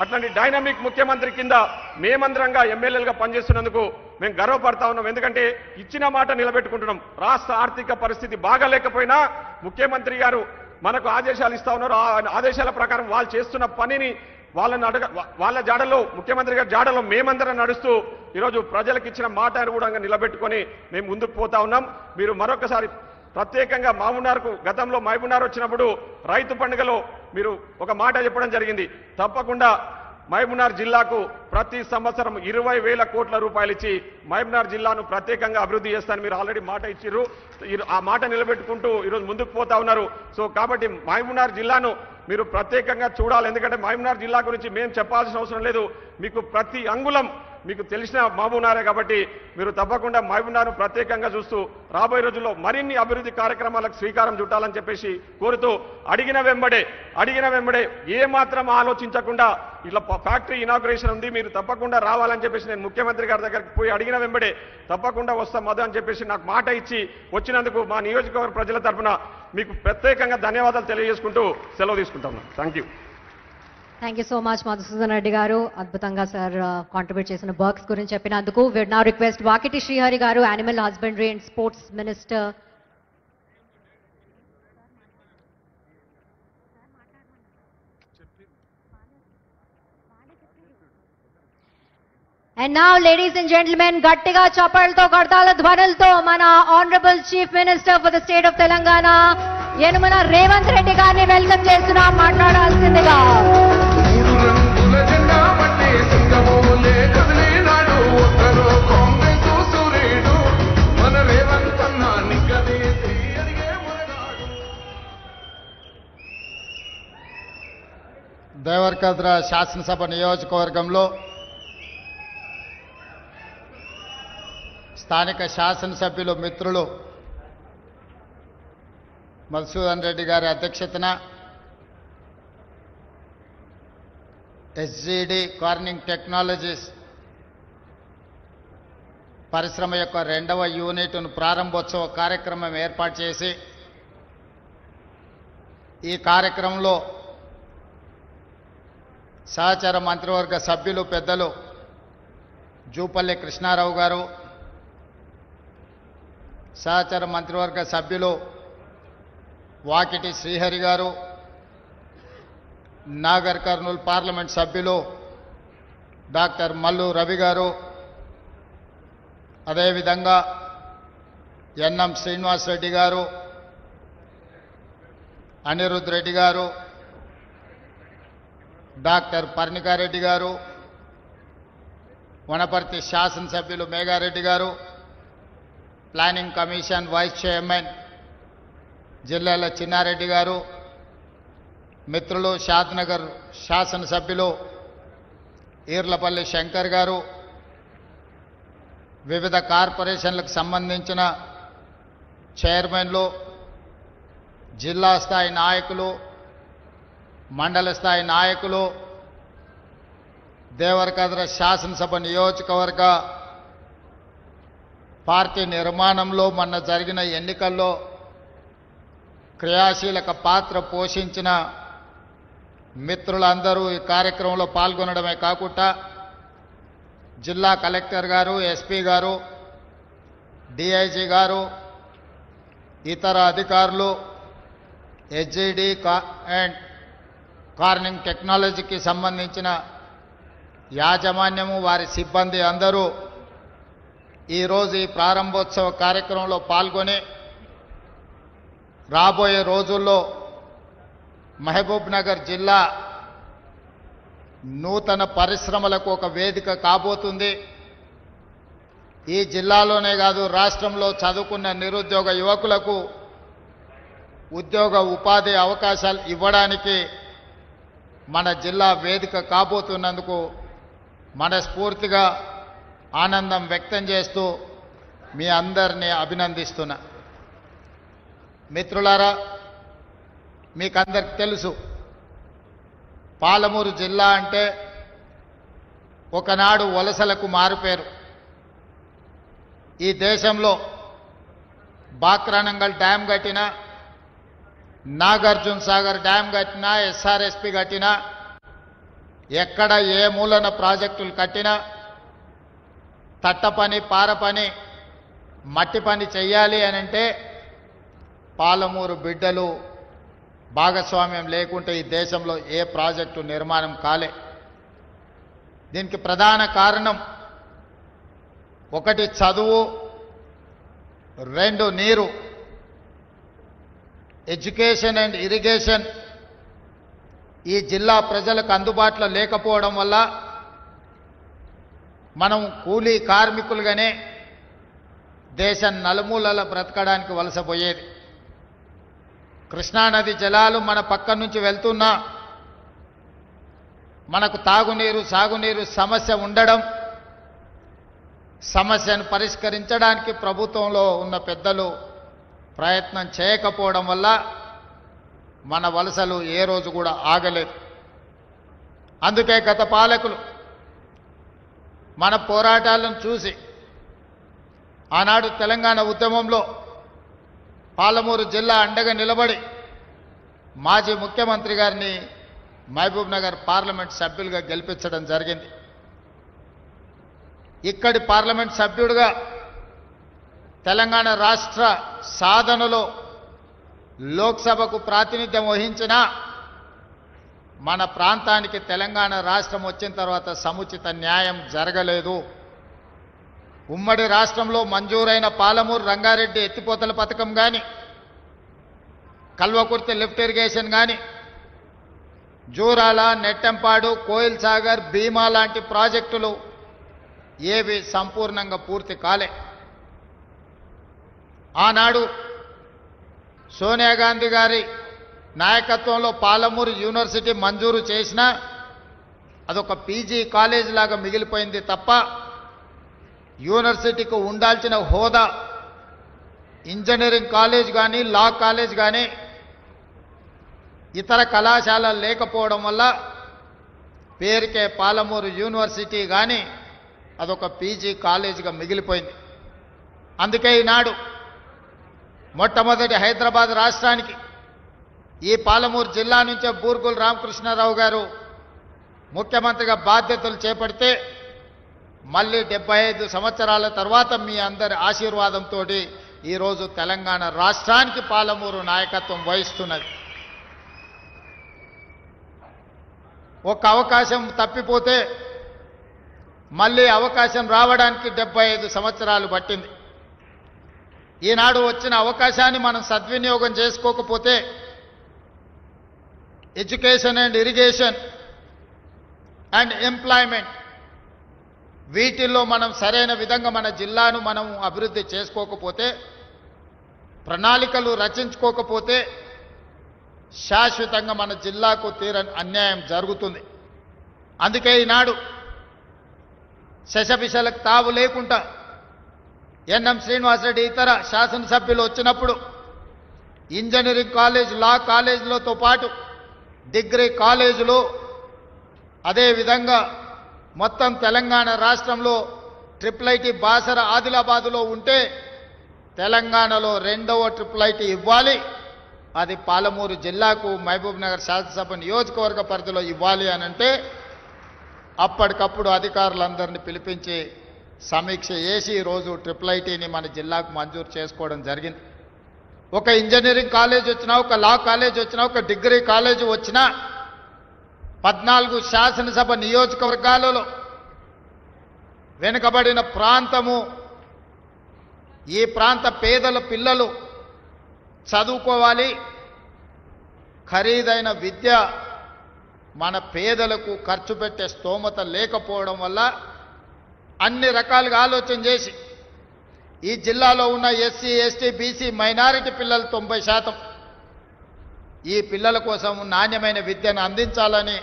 అట్లాంటి డైనమిక్ ముఖ్యమంత్రి కింద మేమందరంగా ఎమ్మెల్యేలుగా పనిచేస్తున్నందుకు మేము గర్వపడతా ఉన్నాం. ఎందుకంటే ఇచ్చిన మాట నిలబెట్టుకుంటున్నాం. రాష్ట్ర ఆర్థిక పరిస్థితి బాగాలేకపోయినా ముఖ్యమంత్రి గారు మనకు ఆదేశాలు ఇస్తా ఉన్నారు. ఆ ఆదేశాల ప్రకారం వాళ్ళు చేస్తున్న పనిని వాళ్ళ జాడలో ముఖ్యమంత్రి గారి జాడలో మేమందరం నడుస్తూ ఈరోజు ప్రజలకు ఇచ్చిన మాటను కూడా నిలబెట్టుకొని మేము ముందుకు పోతా ఉన్నాం. మీరు మరొకసారి ప్రత్యేకంగా మహబూబ్నగర్కు గతంలో మహబూబ్నగర్ వచ్చినప్పుడు రైతు పండుగలో మీరు ఒక మాట చెప్పడం జరిగింది. తప్పకుండా మహబూబ్నగర్ జిల్లాకు ప్రతి సంవత్సరం 20,000 కోట్ల రూపాయలు ఇచ్చి మహబూబ్నగర్ జిల్లాను ప్రత్యేకంగా అభివృద్ధి చేస్తాను మీరు ఆల్రెడీ మాట ఇచ్చిర్రు. ఆ మాట నిలబెట్టుకుంటూ ఈరోజు ముందుకు పోతా ఉన్నారు. సో కాబట్టి మహబూబ్నగర్ జిల్లాను మీరు ప్రత్యేకంగా చూడాలి. ఎందుకంటే మహబూబ్నగర్ జిల్లా గురించి మేము చెప్పాల్సిన అవసరం లేదు. మీకు ప్రతి అంగుళం మీకు తెలిసిన మహబూబ్నగరే కాబట్టి మీరు తప్పకుండా మహబూబ్నగర్ను ప్రత్యేకంగా చూస్తూ రాబోయే రోజుల్లో మరిన్ని అభివృద్ధి కార్యక్రమాలకు శ్రీకారం చుట్టాలని చెప్పేసి కోరుతూ అడిగిన వెంబడే ఏ మాత్రం ఆలోచించకుండా ఇట్లా ఫ్యాక్టరీ ఇనాగ్రేషన్ ఉంది మీరు తప్పకుండా రావాలని చెప్పేసి నేను ముఖ్యమంత్రి గారి దగ్గరికి పోయి అడిగిన వెంబడే తప్పకుండా వస్తాం మధు అని చెప్పేసి నాకు మాట ఇచ్చి వచ్చినందుకు మా నియోజకవర్గ ప్రజల తరఫున మీకు ప్రత్యేకంగా ధన్యవాదాలు తెలియజేసుకుంటూ సెలవు తీసుకుంటాను. Thank you. Thank you so much Madhusudan Reddy గారు. అద్భుతంగా సార్ కాంట్రిబ్యూట్ చేసిన వర్క్స్ గురించి చెప్పినందుకు. విడ్ నౌ రిక్వెస్ట్ వాకిటి శ్రీహరి గారు, animal husbandry and sports minister. And now, ladies and gentlemen, గట్టిగా చప్పట్లతో కడతాల ధ్వనులతో మన honourable chief minister for the state of Telangana Yanamala Revanth Reddy గారిని వెల్కమ్ చేస్తున్నాం. మాట్లాడాల్సిందిగా దేవరకద్ర శాసనసభ నియోజకవర్గంలో స్థానిక శాసనసభ్యులు మిత్రులు మధుసూదన్ రెడ్డి గారి అధ్యక్షతన ఎస్జీడి కార్నింగ్ టెక్నాలజీస్ పరిశ్రమ యొక్క 2వ యూనిట్ను ప్రారంభోత్సవ కార్యక్రమం ఏర్పాటు చేసి ఈ కార్యక్రమంలో సహచర మంత్రివర్గ సభ్యులు పెద్దలు జూపల్లి కృష్ణారావు గారు, సహచర మంత్రివర్గ సభ్యులు వాకిటి శ్రీహరి గారు, నాగర్ కర్నూలు పార్లమెంట్ సభ్యులు డాక్టర్ మల్లు రవి గారు, అదేవిధంగా ఎన్ఎం శ్రీనివాస్ రెడ్డి గారు, అనిరుద్ రెడ్డి గారు, డాక్టర్ పర్ణికారెడ్డి గారు, వనపర్తి శాసనసభ్యులు మేఘారెడ్డి గారు, ప్లానింగ్ కమిషన్ వైస్ చైర్మన్ జిల్లాల చిన్నారెడ్డి గారు, మిత్రులు షాద్నగర్ శాసనసభ్యులు ఈర్లపల్లి శంకర్ గారు, వివిధ కార్పొరేషన్లకు సంబంధించిన చైర్మన్లు, జిల్లా స్థాయి నాయకులు, మండల స్థాయి నాయకులు, దేవరకద్ర శాసనసభ నియోజకవర్గ పార్టీ నిర్మాణంలో మొన్న జరిగిన ఎన్నికల్లో క్రియాశీలక పాత్ర పోషించిన మిత్రులందరూ ఈ కార్యక్రమంలో పాల్గొనడమే కాకుండా జిల్లా కలెక్టర్ గారు, ఎస్పీ గారు, డిఐజీ గారు, ఇతర అధికారులు, ఎస్జీడి అండ్ కార్నింగ్ టెక్నాలజీకి సంబంధించిన యాజమాన్యము, వారి సిబ్బంది అందరూ ఈరోజు ఈ ప్రారంభోత్సవ కార్యక్రమంలో పాల్గొని రాబోయే రోజుల్లో మహబూబ్ నగర్ జిల్లా నూతన పరిశ్రమలకు ఒక వేదిక కాబోతుంది. ఈ జిల్లాలోనే కాదు రాష్ట్రంలో చదువుకున్న నిరుద్యోగ యువకులకు ఉద్యోగ ఉపాధి అవకాశాలు ఇవ్వడానికి మన జిల్లా వేదిక కాబోతున్నందుకు మనస్ఫూర్తిగా ఆనందం వ్యక్తం చేస్తూ మీ అందరినీ అభినందిస్తున్నా. మిత్రులారా, మీకందరికి తెలుసు పాలమూరు జిల్లా అంటే ఒకనాడు వలసలకు మారుపేరు. ఈ దేశంలో బాక్రానంగల్ డ్యామ్ కట్టినా, నాగార్జున సాగర్ డ్యామ్ కట్టినా, ఎస్ఆర్ఎస్పి కట్టినా, ఎక్కడ ఏ మూలన ప్రాజెక్టులు కట్టినా తట్ట పని, పార పని, మట్టి పని చెయ్యాలి అని అంటే పాలమూరు బిడ్డలు భాగస్వామ్యం లేకుంటే ఈ దేశంలో ఏ ప్రాజెక్టు నిర్మాణం కాలే. దీనికి ప్రధాన కారణం ఒకటి చదువు, రెండు నీరు. ఎడ్యుకేషన్ అండ్ ఇరిగేషన్ ఈ జిల్లా ప్రజలకు అందుబాటులో లేకపోవడం వల్ల మనం కూలీ కార్మికులుగానే దేశం నలుమూలల బ్రతకడానికి వలసపోయేది. కృష్ణానది జలాలు మన పక్క నుంచి వెళ్తున్నా మనకు తాగునీరు, సాగునీరు సమస్య ఉండడం, సమస్యను పరిష్కరించడానికి ప్రభుత్వంలో ఉన్న పెద్దలు ప్రయత్నం చేయకపోవడం వల్ల మన వలసలు ఏ రోజు కూడా ఆగలేదు. అందుకే గత పాలకులు మన పోరాటాలను చూసి ఆనాడు తెలంగాణ ఉద్యమంలో పాలమూరు జిల్లా అండగా నిలబడి మాజీ ముఖ్యమంత్రి గారిని మహబూబ్ నగర్ పార్లమెంట్ సభ్యులుగా గెలిపించడం జరిగింది. ఇక్కడి పార్లమెంట్ సభ్యుడిగా తెలంగాణ రాష్ట్ర సాధనలో లోక్సభకు ప్రాతినిధ్యం వహించిన మన ప్రాంతానికి తెలంగాణ రాష్ట్రం వచ్చిన తర్వాత సముచిత న్యాయం జరగలేదు. ఉమ్మడి రాష్ట్రంలో మంజూరైన పాలమూరు రంగారెడ్డి ఎత్తిపోతల పథకం కానీ, కల్వకుర్తి లిఫ్ట్ ఇరిగేషన్ కానీ, జూరాల, నెట్టెంపాడు, కోయిల్ సాగర్, భీమా లాంటి ప్రాజెక్టులు ఏవి సంపూర్ణంగా పూర్తి కాలే. ఆనాడు సోనియా గాంధీ గారి నాయకత్వంలో పాలమూరు యూనివర్సిటీ మంజూరు చేసినా అదొక పీజీ కాలేజ్ లాగా మిగిలిపోయింది తప్ప యూనివర్సిటీకి ఉండాల్సిన హోదా ఇంజనీరింగ్ కాలేజ్ కానీ, లా కాలేజ్ కానీ, ఇతర కళాశాలలు లేకపోవడం వల్ల పేరుకే పాలమూరు యూనివర్సిటీ కానీ అదొక పీజీ కాలేజీగా మిగిలిపోయింది. అందుకే ఈనాడు మొట్టమొదటి హైదరాబాద్ రాష్ట్రానికి ఈ పాలమూరు జిల్లా నుంచే బూర్గుల రామకృష్ణారావు గారు ముఖ్యమంత్రిగా బాధ్యతలు చేపడితే మళ్ళీ 75 సంవత్సరాల తర్వాత మీ అందరి ఆశీర్వాదంతో ఈరోజు తెలంగాణ రాష్ట్రానికి పాలమూరు నాయకత్వం వహిస్తున్నది. ఒక అవకాశం తప్పిపోతే మళ్ళీ అవకాశం రావడానికి 75 సంవత్సరాలు పట్టింది. ఈనాడు వచ్చిన అవకాశాన్ని మనం సద్వినియోగం చేసుకోకపోతే education and irrigation and employment వీటిల్లో మనం సరైన విధంగా మన జిల్లాను మనం అభివృద్ధి చేసుకోకపోతే, ప్రణాళికలు రచించుకోకపోతే శాశ్వతంగా మన జిల్లాకు తీరని అన్యాయం జరుగుతుంది. అందుకే ఈనాడు శశపిశలకు తావు లేకుండా ఎన్ఎం శ్రీనివాసరెడ్డి ఇతర శాసనసభ్యులు వచ్చినప్పుడు ఇంజనీరింగ్ కాలేజ్, లా కాలేజీలతో పాటు డిగ్రీ కాలేజీలు, అదేవిధంగా మొత్తం తెలంగాణ రాష్ట్రంలో ట్రిపుల్ ఐటీ బాసర ఆదిలాబాదులో ఉంటే తెలంగాణలో రెండవ ట్రిపుల్ ఐటీ ఇవ్వాలి, అది పాలమూరు జిల్లాకు మహబూబ్ నగర్ శాసనసభ నియోజకవర్గ పరిధిలో ఇవ్వాలి అనంటే అప్పటికప్పుడు అధికారులందరినీ పిలిపించి సమీక్ష చేసి ఈరోజు ట్రిపుల్ ఐటీని మన జిల్లాకు మంజూరు చేసుకోవడం జరిగింది. ఒక ఇంజనీరింగ్ కాలేజ్ వచ్చినా, ఒక లా కాలేజ్ వచ్చినా, ఒక డిగ్రీ కాలేజ్ వచ్చినా 14 శాసనసభ నియోజకవర్గాలలో వెనుకబడిన ప్రాంతము, ఈ ప్రాంత పేదల పిల్లలు చదువుకోవాలి. ఖరీదైన విద్య మన పేదలకు ఖర్చు పెట్టే స్తోమత లేకపోవడం వల్ల అన్ని రకాలుగా ఆలోచన చేసి ఈ జిల్లాలో ఉన్న ఎస్సీ, ఎస్టీ, బీసీ, మైనారిటీ పిల్లలు 90% ఈ పిల్లల కోసం నాణ్యమైన విద్యను అందించాలని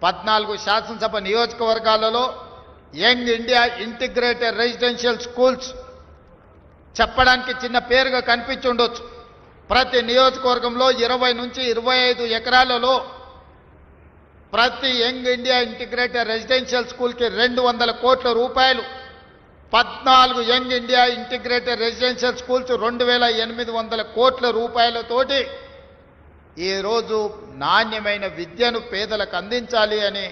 14 శాసనసభ నియోజకవర్గాలలో young India integrated residential schools చెప్పడానికి చిన్న పేరుగా కనిపించి ఉండొచ్చు. ప్రతి నియోజకవర్గంలో 20 నుంచి 25 ఎకరాలలో ప్రతి యంగ్ ఇండియా ఇంటిగ్రేటెడ్ రెసిడెన్షియల్ స్కూల్కి 200 కోట్ల రూపాయలు 14 young India integrated residential schools 2800 కోట్ల రూపాయలతోటి ఈరోజు నాణ్యమైన విద్యను పేదలకు అందించాలి అని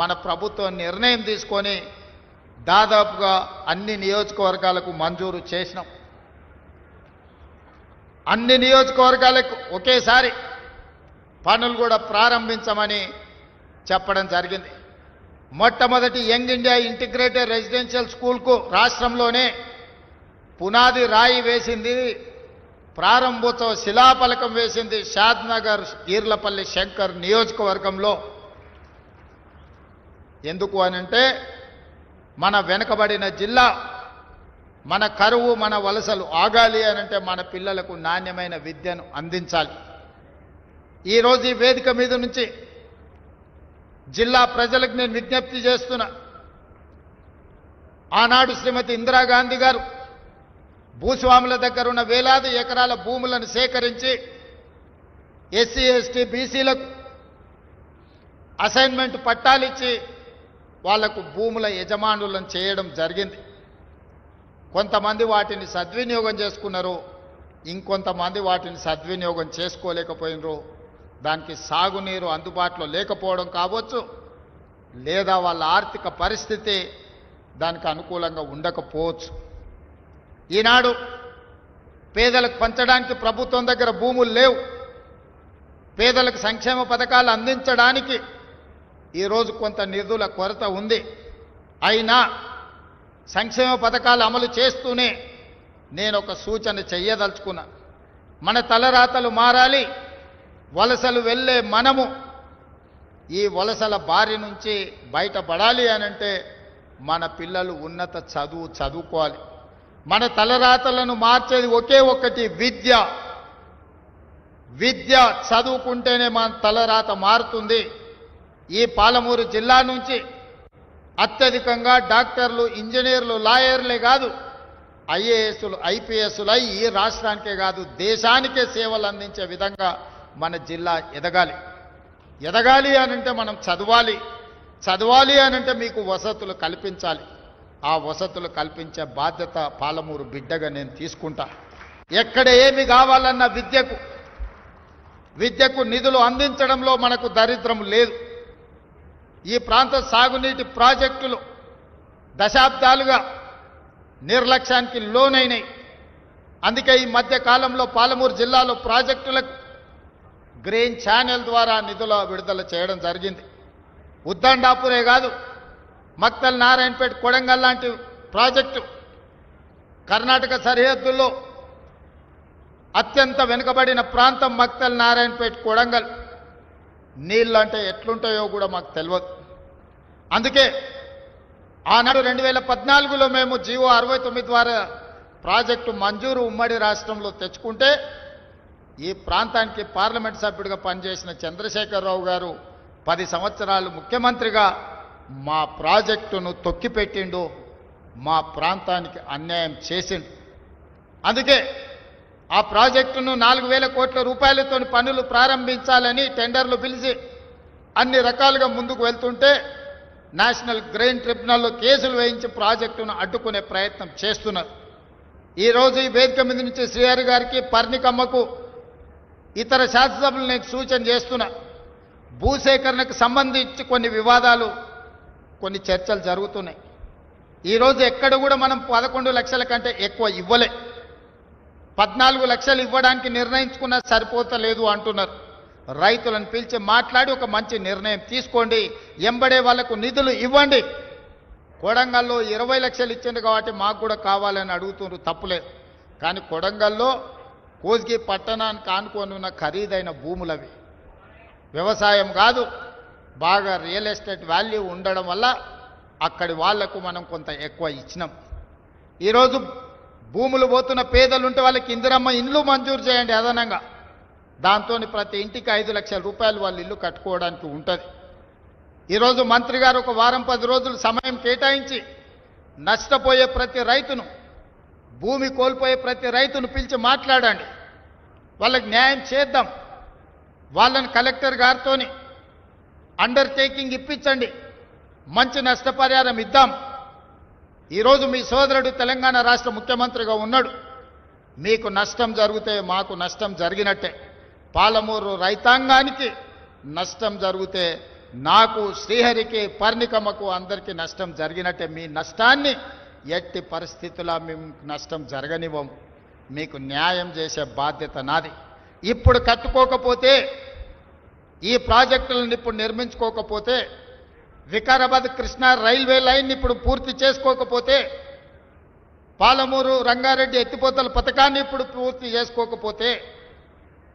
మన ప్రభుత్వం నిర్ణయం తీసుకొని దాదాపుగా అన్ని నియోజకవర్గాలకు మంజూరు చేసినాం. అన్ని నియోజకవర్గాలకు ఒకేసారి పనులు కూడా ప్రారంభించమని చెప్పడం జరిగింది. మొట్టమొదటి యంగ్ ఇండియా ఇంటిగ్రేటెడ్ రెసిడెన్షియల్ స్కూల్కు రాష్ట్రంలోనే పునాది రాయి వేసింది, ప్రారంభోత్సవ శిలాఫలకం వేసింది షాద్నగర్ ఈర్లపల్లి శంకర్ నియోజకవర్గంలో. ఎందుకు అనంటే మన వెనుకబడిన జిల్లా, మన కరువు, మన వలసలు ఆగాలి అనంటే మన పిల్లలకు నాణ్యమైన విద్యను అందించాలి. ఈరోజు ఈ వేదిక మీద నుంచి జిల్లా ప్రజలకు నేను విజ్ఞప్తి చేస్తున్నా. ఆనాడు శ్రీమతి ఇందిరాగాంధీ గారు భూస్వాముల దగ్గర ఉన్న వేలాది ఎకరాల భూములను సేకరించి ఎస్సీ ఎస్టీ బీసీలకు అసైన్మెంట్ పట్టాలిచ్చి వాళ్లకు భూముల యజమానులను చేయడం జరిగింది. కొంతమంది వాటిని సద్వినియోగం చేసుకున్నారు, ఇంకొంతమంది వాటిని సద్వినియోగం చేసుకోలేకపోయినరు. దానికి సాగునీరు అందుబాటులో లేకపోవడం కావచ్చు, లేదా వాళ్ళ ఆర్థిక పరిస్థితి దానికి అనుకూలంగా ఉండకపోవచ్చు. ఈనాడు పేదలకు పంచడానికి ప్రభుత్వం దగ్గర భూములు లేవు. పేదలకు సంక్షేమ పథకాలు అందించడానికి ఈరోజు కొంత నిధుల కొరత ఉంది. అయినా సంక్షేమ పథకాలు అమలు చేస్తూనే నేను ఒక సూచన చెయ్యదలుచుకున్నా. మన తలరాతలు మారాలి. వలసలు వెళ్ళే మనము ఈ వలసల బారి నుంచి బయటపడాలి అనంటే మన పిల్లలు ఉన్నత చదువుకోవాలి. మన తలరాతలను మార్చేది ఒకే ఒక్కటి విద్య. విద్య చదువుకుంటేనే మన తలరాత మారుతుంది. ఈ పాలమూరు జిల్లా నుంచి అత్యధికంగా డాక్టర్లు, ఇంజనీర్లు, లాయర్లే కాదు ఐఏఎస్లు, ఐపీఎస్లు అయి ఈ రాష్ట్రానికే కాదు దేశానికే సేవలు అందించే విధంగా మన జిల్లా ఎదగాలి. ఎదగాలి అనంటే మనం చదవాలి. చదవాలి అనంటే మీకు వసతులు కల్పించాలి. ఆ వసతులు కల్పించే బాధ్యత పాలమూరు బిడ్డగా నేను తీసుకుంటా. ఎక్కడ ఏమి కావాలన్న విద్యకు నిధులు అందించడంలో మనకు దరిద్రం లేదు. ఈ ప్రాంత సాగునీటి ప్రాజెక్టులు దశాబ్దాలుగా నిర్లక్ష్యానికి లోనైనాయి. అందుకే ఈ మధ్య కాలంలో పాలమూరు జిల్లాలో ప్రాజెక్టులకు గ్రీన్ ఛానల్ ద్వారా నిధుల విడుదల చేయడం జరిగింది. ఉద్దండాపురే కాదు, మక్తల్, నారాయణపేట, కొడంగల్ లాంటి ప్రాజెక్టు కర్ణాటక సరిహద్దుల్లో అత్యంత వెనుకబడిన ప్రాంతం మక్తల్, నారాయణపేట, కొడంగల్. నీళ్ళు అంటే ఎట్లుంటాయో కూడా మాకు తెలియదు. అందుకే ఆనాడు 2014లో మేము జీవో 69 ద్వారా ప్రాజెక్టు మంజూరు ఉమ్మడి రాష్ట్రంలో తెచ్చుకుంటే ఈ ప్రాంతానికి పార్లమెంట్ సభ్యుడిగా పనిచేసిన చంద్రశేఖరరావు గారు 10 సంవత్సరాలు ముఖ్యమంత్రిగా మా ప్రాజెక్టును తొక్కిపెట్టిండు, మా ప్రాంతానికి అన్యాయం చేసిండు. అందుకే ఆ ప్రాజెక్టును 4000 కోట్ల రూపాయలతో పనులు ప్రారంభించాలని టెండర్లు పిలిచి అన్ని రకాలుగా ముందుకు వెళ్తుంటే నేషనల్ గ్రెయిన్ ట్రిబ్యునల్లో కేసులు వేయించి ప్రాజెక్టును అడ్డుకునే ప్రయత్నం చేస్తున్నారు. ఈరోజు ఈ వేదిక మీద నుంచి శ్రీహరి గారికి, పర్ణికమ్మకు, ఇతర శాసనసభ్యులు నేను సూచన చేస్తున్నా. భూసేకరణకు సంబంధించి కొన్ని వివాదాలు, కొన్ని చర్చలు జరుగుతున్నాయి. ఈరోజు ఎక్కడ కూడా మనం 11 లక్షల కంటే ఎక్కువ ఇవ్వలే. 14 లక్షలు ఇవ్వడానికి నిర్ణయించుకున్నా సరిపోతలేదు అంటున్నారు. రైతులను పిలిచి మాట్లాడి ఒక మంచి నిర్ణయం తీసుకోండి, ఎంబడే వాళ్లకు నిధులు ఇవ్వండి. కొడంగల్లో 20 లక్షలు ఇచ్చింది కాబట్టి మాకు కూడా కావాలని అడుగుతున్నారు, తప్పులేదు. కానీ కొడంగల్లో కోస్గి పట్టణానికి ఆనుకొని ఉన్న ఖరీదైన భూములవి, వ్యవసాయం కాదు, బాగా రియల్ ఎస్టేట్ వాల్యూ ఉండడం వల్ల అక్కడి వాళ్లకు మనం కొంత ఎక్కువ ఇచ్చినాం. ఈరోజు భూములు పోతున్న పేదలుంటే వాళ్ళకి ఇందిరమ్మ ఇండ్లు మంజూరు చేయండి అదనంగా. దాంతో ప్రతి ఇంటికి 5 లక్షల రూపాయలు వాళ్ళు ఇల్లు కట్టుకోవడానికి ఉంటుంది. ఈరోజు మంత్రి గారు ఒక వారం 10 రోజులు సమయం కేటాయించి నష్టపోయే ప్రతి రైతును, భూమి కోల్పోయే ప్రతి రైతును పిలిచి మాట్లాడండి, వాళ్ళకి న్యాయం చేద్దాం. వాళ్ళని కలెక్టర్ గారితో అండర్టేకింగ్ ఇప్పించండి, మంచి నష్టపరిహారం ఇద్దాం. ఈరోజు మీ సోదరుడు తెలంగాణ రాష్ట్ర ముఖ్యమంత్రిగా ఉన్నాడు. మీకు నష్టం జరిగితే మాకు నష్టం జరిగినట్టే, పాలమూరు రైతాంగానికి నష్టం జరిగితే నాకు, శ్రీహరికి, పర్ణికమ్మకు అందరికీ నష్టం జరిగినట్టే. మీ నష్టాన్ని ఎట్టి పరిస్థితుల్లో మేము నష్టం జరగనివ్వం. మీకు న్యాయం చేసే బాధ్యత నాది. ఇప్పుడు కట్టుకోకపోతే, ఈ ప్రాజెక్టులను ఇప్పుడు నిర్మించుకోకపోతే, వికారాబాద్ కృష్ణా రైల్వే లైన్ ఇప్పుడు పూర్తి చేసుకోకపోతే, పాలమూరు రంగారెడ్డి ఎత్తిపోతల పథకాన్ని ఇప్పుడు పూర్తి చేసుకోకపోతే,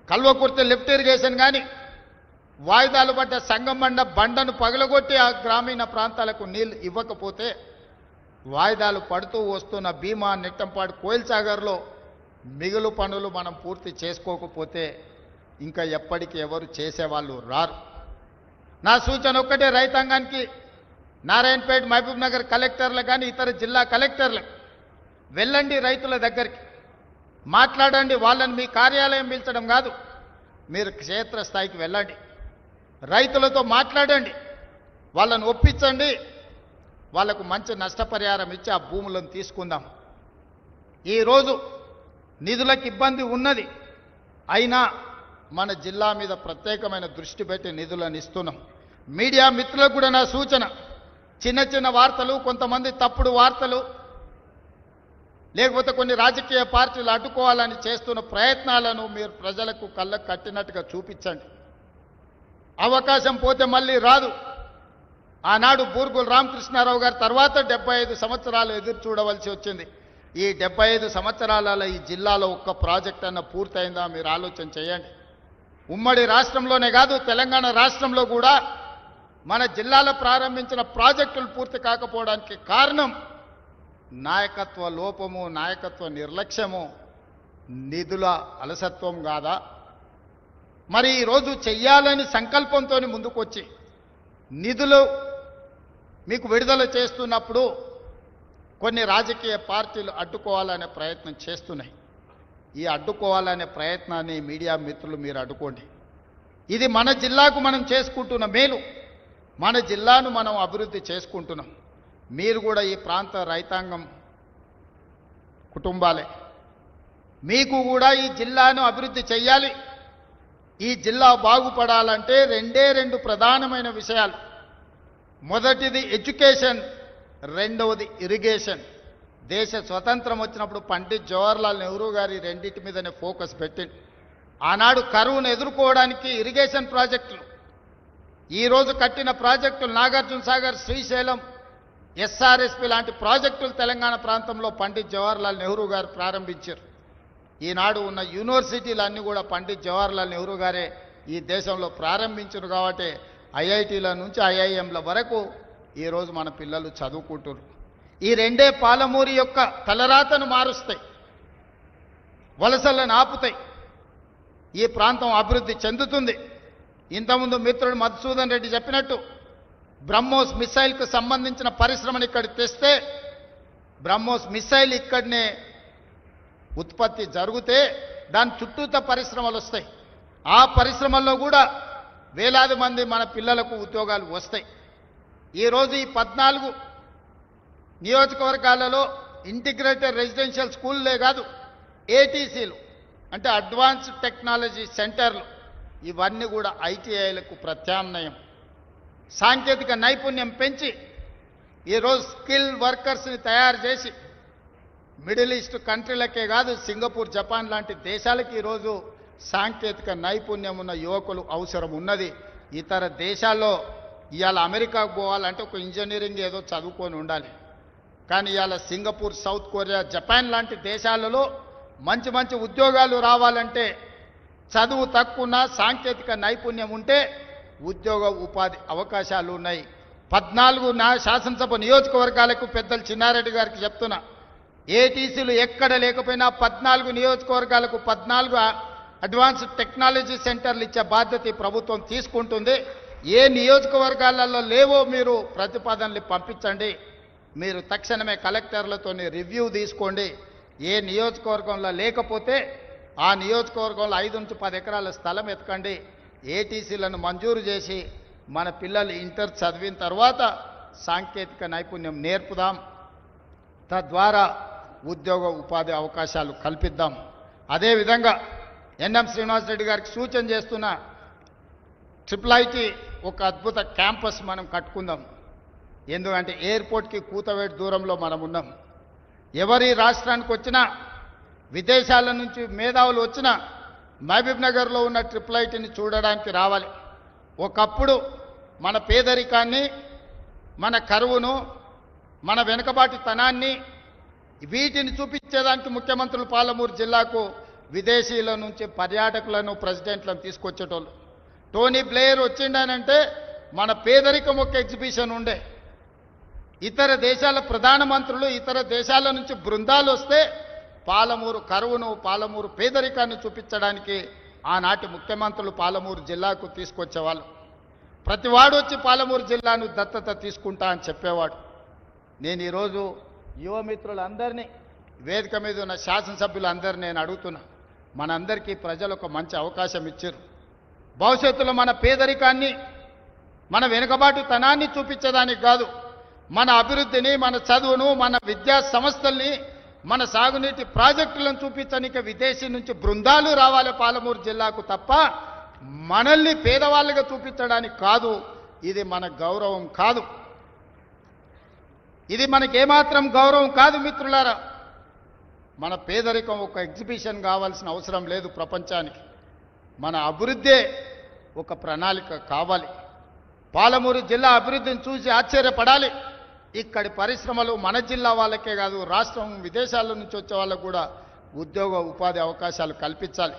కల్వకుర్తి లిఫ్ట్ ఇరిగేషన్ కానీ, వాయిదాలు పడ్డ సంగమండ బండను పగలగొట్టి ఆ గ్రామీణ ప్రాంతాలకు నీళ్లు ఇవ్వకపోతే, వాయిదాలు పడుతూ వస్తున్న భీమా, నెట్టంపాడు, కోయిల్ సాగర్లో మిగులు పనులు మనం పూర్తి చేసుకోకపోతే ఇంకా ఎప్పటికీ ఎవరు చేసేవాళ్ళు రారు. నా సూచన ఒక్కటే రైతాంగానికి, నారాయణపేట, మహబూబ్ నగర్ కలెక్టర్లకు కానీ ఇతర జిల్లా కలెక్టర్లకు వెళ్ళండి, రైతుల దగ్గరికి మాట్లాడండి. వాళ్ళని మీ కార్యాలయం పిలిచడం కాదు, మీరు క్షేత్రస్థాయికి వెళ్ళండి, రైతులతో మాట్లాడండి, వాళ్ళని ఒప్పించండి, వాళ్లకు మంచి నష్టపరిహారం ఇచ్చి ఆ భూములను తీసుకుందాం. ఈరోజు నిధులకు ఇబ్బంది ఉన్నది, అయినా మన జిల్లా మీద ప్రత్యేకమైన దృష్టి పెట్టి నిధులను ఇస్తున్నాం. మీడియా మిత్రులకు కూడా నా సూచన, చిన్న చిన్న వార్తలు, కొంతమంది తప్పుడు వార్తలు, లేకపోతే కొన్ని రాజకీయ పార్టీలు అడ్డుకోవాలని చేస్తున్న ప్రయత్నాలను మీరు ప్రజలకు కళ్ళకు కట్టినట్టుగా చూపించండి. అవకాశం పోతే మళ్ళీ రాదు. ఆనాడు బూర్గుల రామకృష్ణారావు గారి తర్వాత 75 సంవత్సరాలు ఎదురు చూడవలసి వచ్చింది. ఈ 75 సంవత్సరాలలో ఈ జిల్లాలో ఒక్క ప్రాజెక్ట్ అన్న పూర్తయిందా మీరు ఆలోచన చేయండి. ఉమ్మడి రాష్ట్రంలోనే కాదు, తెలంగాణ రాష్ట్రంలో కూడా మన జిల్లాలో ప్రారంభించిన ప్రాజెక్టులు పూర్తి కాకపోవడానికి కారణం నాయకత్వ లోపము, నాయకత్వ నిర్లక్ష్యము, నిధుల అలసత్వం కాదా? మరి ఈరోజు చెయ్యాలని సంకల్పంతో ముందుకొచ్చి నిధులు మీకు విడుదల చేస్తున్నప్పుడు కొన్ని రాజకీయ పార్టీలు అడ్డుకోవాలనే ప్రయత్నం చేస్తున్నాయి. ఈ అడ్డుకోవాలనే ప్రయత్నాన్ని మీడియా మిత్రులు మీరు అడ్డుకోండి. ఇది మన జిల్లాకు మనం చేసుకుంటున్న మేలు, మన జిల్లాను మనం అభివృద్ధి చేసుకుంటున్నాం. మీరు కూడా ఈ ప్రాంత రైతాంగం కుటుంబాలే, మీకు కూడా ఈ జిల్లాను అభివృద్ధి చెయ్యాలి. ఈ జిల్లా బాగుపడాలంటే రెండు ప్రధానమైన విషయాలు. మొదటిది ఎడ్యుకేషన్, రెండవది ఇరిగేషన్. దేశ స్వతంత్రం వచ్చినప్పుడు పండిత్ జవహర్లాల్ నెహ్రూ గారి రెండింటి మీదనే ఫోకస్ పెట్టింది. ఆనాడు కరువును ఎదుర్కోవడానికి ఇరిగేషన్ ప్రాజెక్టులు, ఈరోజు కట్టిన ప్రాజెక్టులు నాగార్జున సాగర్, శ్రీశైలం, ఎస్ఆర్ఎస్పి లాంటి ప్రాజెక్టులు తెలంగాణ ప్రాంతంలో పండిత్ జవహర్లాల్ నెహ్రూ గారు ప్రారంభించారు. ఈనాడు ఉన్న యూనివర్సిటీలన్నీ కూడా పండిత్ జవహర్లాల్ నెహ్రూ గారే ఈ దేశంలో ప్రారంభించారు. కాబట్టి ఐఐటీల నుంచి ఐఐఎంల వరకు ఈరోజు మన పిల్లలు చదువుకుంటున్నారు. ఈ రెండే పాలమూరి యొక్క తలరాతను మారుస్తాయి, వలసలను ఆపుతాయి, ఈ ప్రాంతం అభివృద్ధి చెందుతుంది. ఇంతకుముందు మిత్రుడు మధుసూదన్ రెడ్డి చెప్పినట్టు బ్రహ్మోస్ మిసైల్కు సంబంధించిన పరిశ్రమను ఇక్కడ తెస్తే బ్రహ్మోస్ మిసైల్ ఇక్కడనే ఉత్పత్తి జరిగితే దాని చుట్టూత పరిశ్రమలు వస్తాయి. ఆ పరిశ్రమల్లో కూడా వేలాది మంది మన పిల్లలకు ఉద్యోగాలు వస్తాయి. ఈరోజు ఈ 14 నియోజకవర్గాలలో ఇంటిగ్రేటెడ్ రెసిడెన్షియల్ స్కూల్లే కాదు, ఏటీసీలు అంటే అడ్వాన్స్డ్ టెక్నాలజీ సెంటర్లు, ఇవన్నీ కూడా ఐటీఐలకు ప్రత్యామ్నాయం. సాంకేతిక నైపుణ్యం పెంచి ఈరోజు స్కిల్ వర్కర్స్ని తయారు చేసి మిడిల్ ఈస్ట్ కంట్రీలకే కాదు, సింగపూర్, జపాన్ లాంటి దేశాలకి ఈరోజు సాంకేతిక నైపుణ్యం ఉన్న యువకులు అవసరం ఉన్నది. ఇతర దేశాల్లో ఇవాళ అమెరికాకు పోవాలంటే ఒక ఇంజనీరింగ్ ఏదో చదువుకొని ఉండాలి. కానీ ఇవాళ సింగపూర్, సౌత్ కొరియా, జపాన్ లాంటి దేశాలలో మంచి మంచి ఉద్యోగాలు రావాలంటే చదువు తక్కువ సాంకేతిక నైపుణ్యం ఉంటే ఉద్యోగ ఉపాధి అవకాశాలు ఉన్నాయి. 14 శాసనసభ నియోజకవర్గాలకు పెద్దలు చిన్నారెడ్డి గారికి చెప్తున్నా, ఏటీసీలు ఎక్కడ లేకపోయినా 14 నియోజకవర్గాలకు 14 అడ్వాన్స్డ్ టెక్నాలజీ సెంటర్లు ఇచ్చే బాధ్యత ఈ ప్రభుత్వం తీసుకుంటుంది. ఏ నియోజకవర్గాలలో లేవో మీరు ప్రతిపాదనలు పంపించండి. మీరు తక్షణమే కలెక్టర్లతో రివ్యూ తీసుకోండి. ఏ నియోజకవర్గంలో లేకపోతే ఆ నియోజకవర్గంలో 5 నుంచి 10 ఎకరాల స్థలం ఎత్తుకండి. ఏటీసీలను మంజూరు చేసి మన పిల్లలు ఇంటర్ చదివిన తర్వాత సాంకేతిక నైపుణ్యం నేర్పుదాం. తద్వారా ఉద్యోగ ఉపాధి అవకాశాలు కల్పిద్దాం. అదేవిధంగా ఎన్ఎం శ్రీనివాసరెడ్డి గారికి సూచన చేస్తున్న IIIT ఒక అద్భుత క్యాంపస్ మనం కట్టుకుందాం. ఎందుకంటే ఎయిర్పోర్ట్కి కూతవేటు దూరంలో మనం ఉన్నాం. ఎవరి రాష్ట్రానికి వచ్చినా, విదేశాల నుంచి మేధావులు వచ్చినా మహబూబ్ నగర్లో ఉన్న IIITని చూడడానికి రావాలి. ఒకప్పుడు మన పేదరికాన్ని, మన కరువును, మన వెనుకబాటుతనాన్ని వీటిని చూపించేదానికి ముఖ్యమంత్రులు పాలమూరు జిల్లాకు విదేశీయుల నుంచి పర్యాటకులను, ప్రెసిడెంట్లను తీసుకొచ్చేటోళ్ళు. టోనీ బ్లేయర్ వచ్చిండనంటే మన పేదరికం ఒక ఎగ్జిబిషన్ ఉండే. ఇతర దేశాల ప్రధానమంత్రులు, ఇతర దేశాల నుంచి బృందాలు వస్తే పాలమూరు కరువును, పాలమూరు పేదరికాన్ని చూపించడానికి ఆనాటి ముఖ్యమంత్రులు పాలమూరు జిల్లాకు తీసుకొచ్చేవాళ్ళు. ప్రతివాడు వచ్చి పాలమూరు జిల్లాను దత్తత తీసుకుంటా అని చెప్పేవాడు. నేను ఈరోజు యువమిత్రులందరినీ, వేదిక మీద ఉన్న శాసనసభ్యులందరినీ నేను అడుగుతున్నా, మనందరికీ ప్రజలు ఒక మంచి అవకాశం ఇచ్చారు. భవిష్యత్తులో మన పేదరికాన్ని, మన వెనుకబాటుతనాన్ని చూపించడానికి కాదు, మన అభివృద్ధిని, మన చదువును, మన విద్యా సంస్థల్ని, మన సాగునీటి ప్రాజెక్టులను చూపించడానికి విదేశీ నుంచి బృందాలు రావాలి పాలమూరు జిల్లాకు తప్ప మనల్ని పేదవాళ్ళుగా చూపించడానికి కాదు. ఇది మన గౌరవం కాదు. ఇది మనకేమాత్రం గౌరవం కాదు మిత్రులారా. మన పేదరికం ఒక ఎగ్జిబిషన్ కావాల్సిన అవసరం లేదు ప్రపంచానికి. మన అభివృద్ధే ఒక ప్రణాళిక కావాలి. పాలమూరు జిల్లా అభివృద్ధిని చూసి ఆశ్చర్యపడాలి. ఇక్కడి పరిశ్రమలు మన జిల్లా వాళ్ళకే కాదు, రాష్ట్రం విదేశాల నుంచి వచ్చే వాళ్ళకు కూడా ఉద్యోగ ఉపాధి అవకాశాలు కల్పించాలి.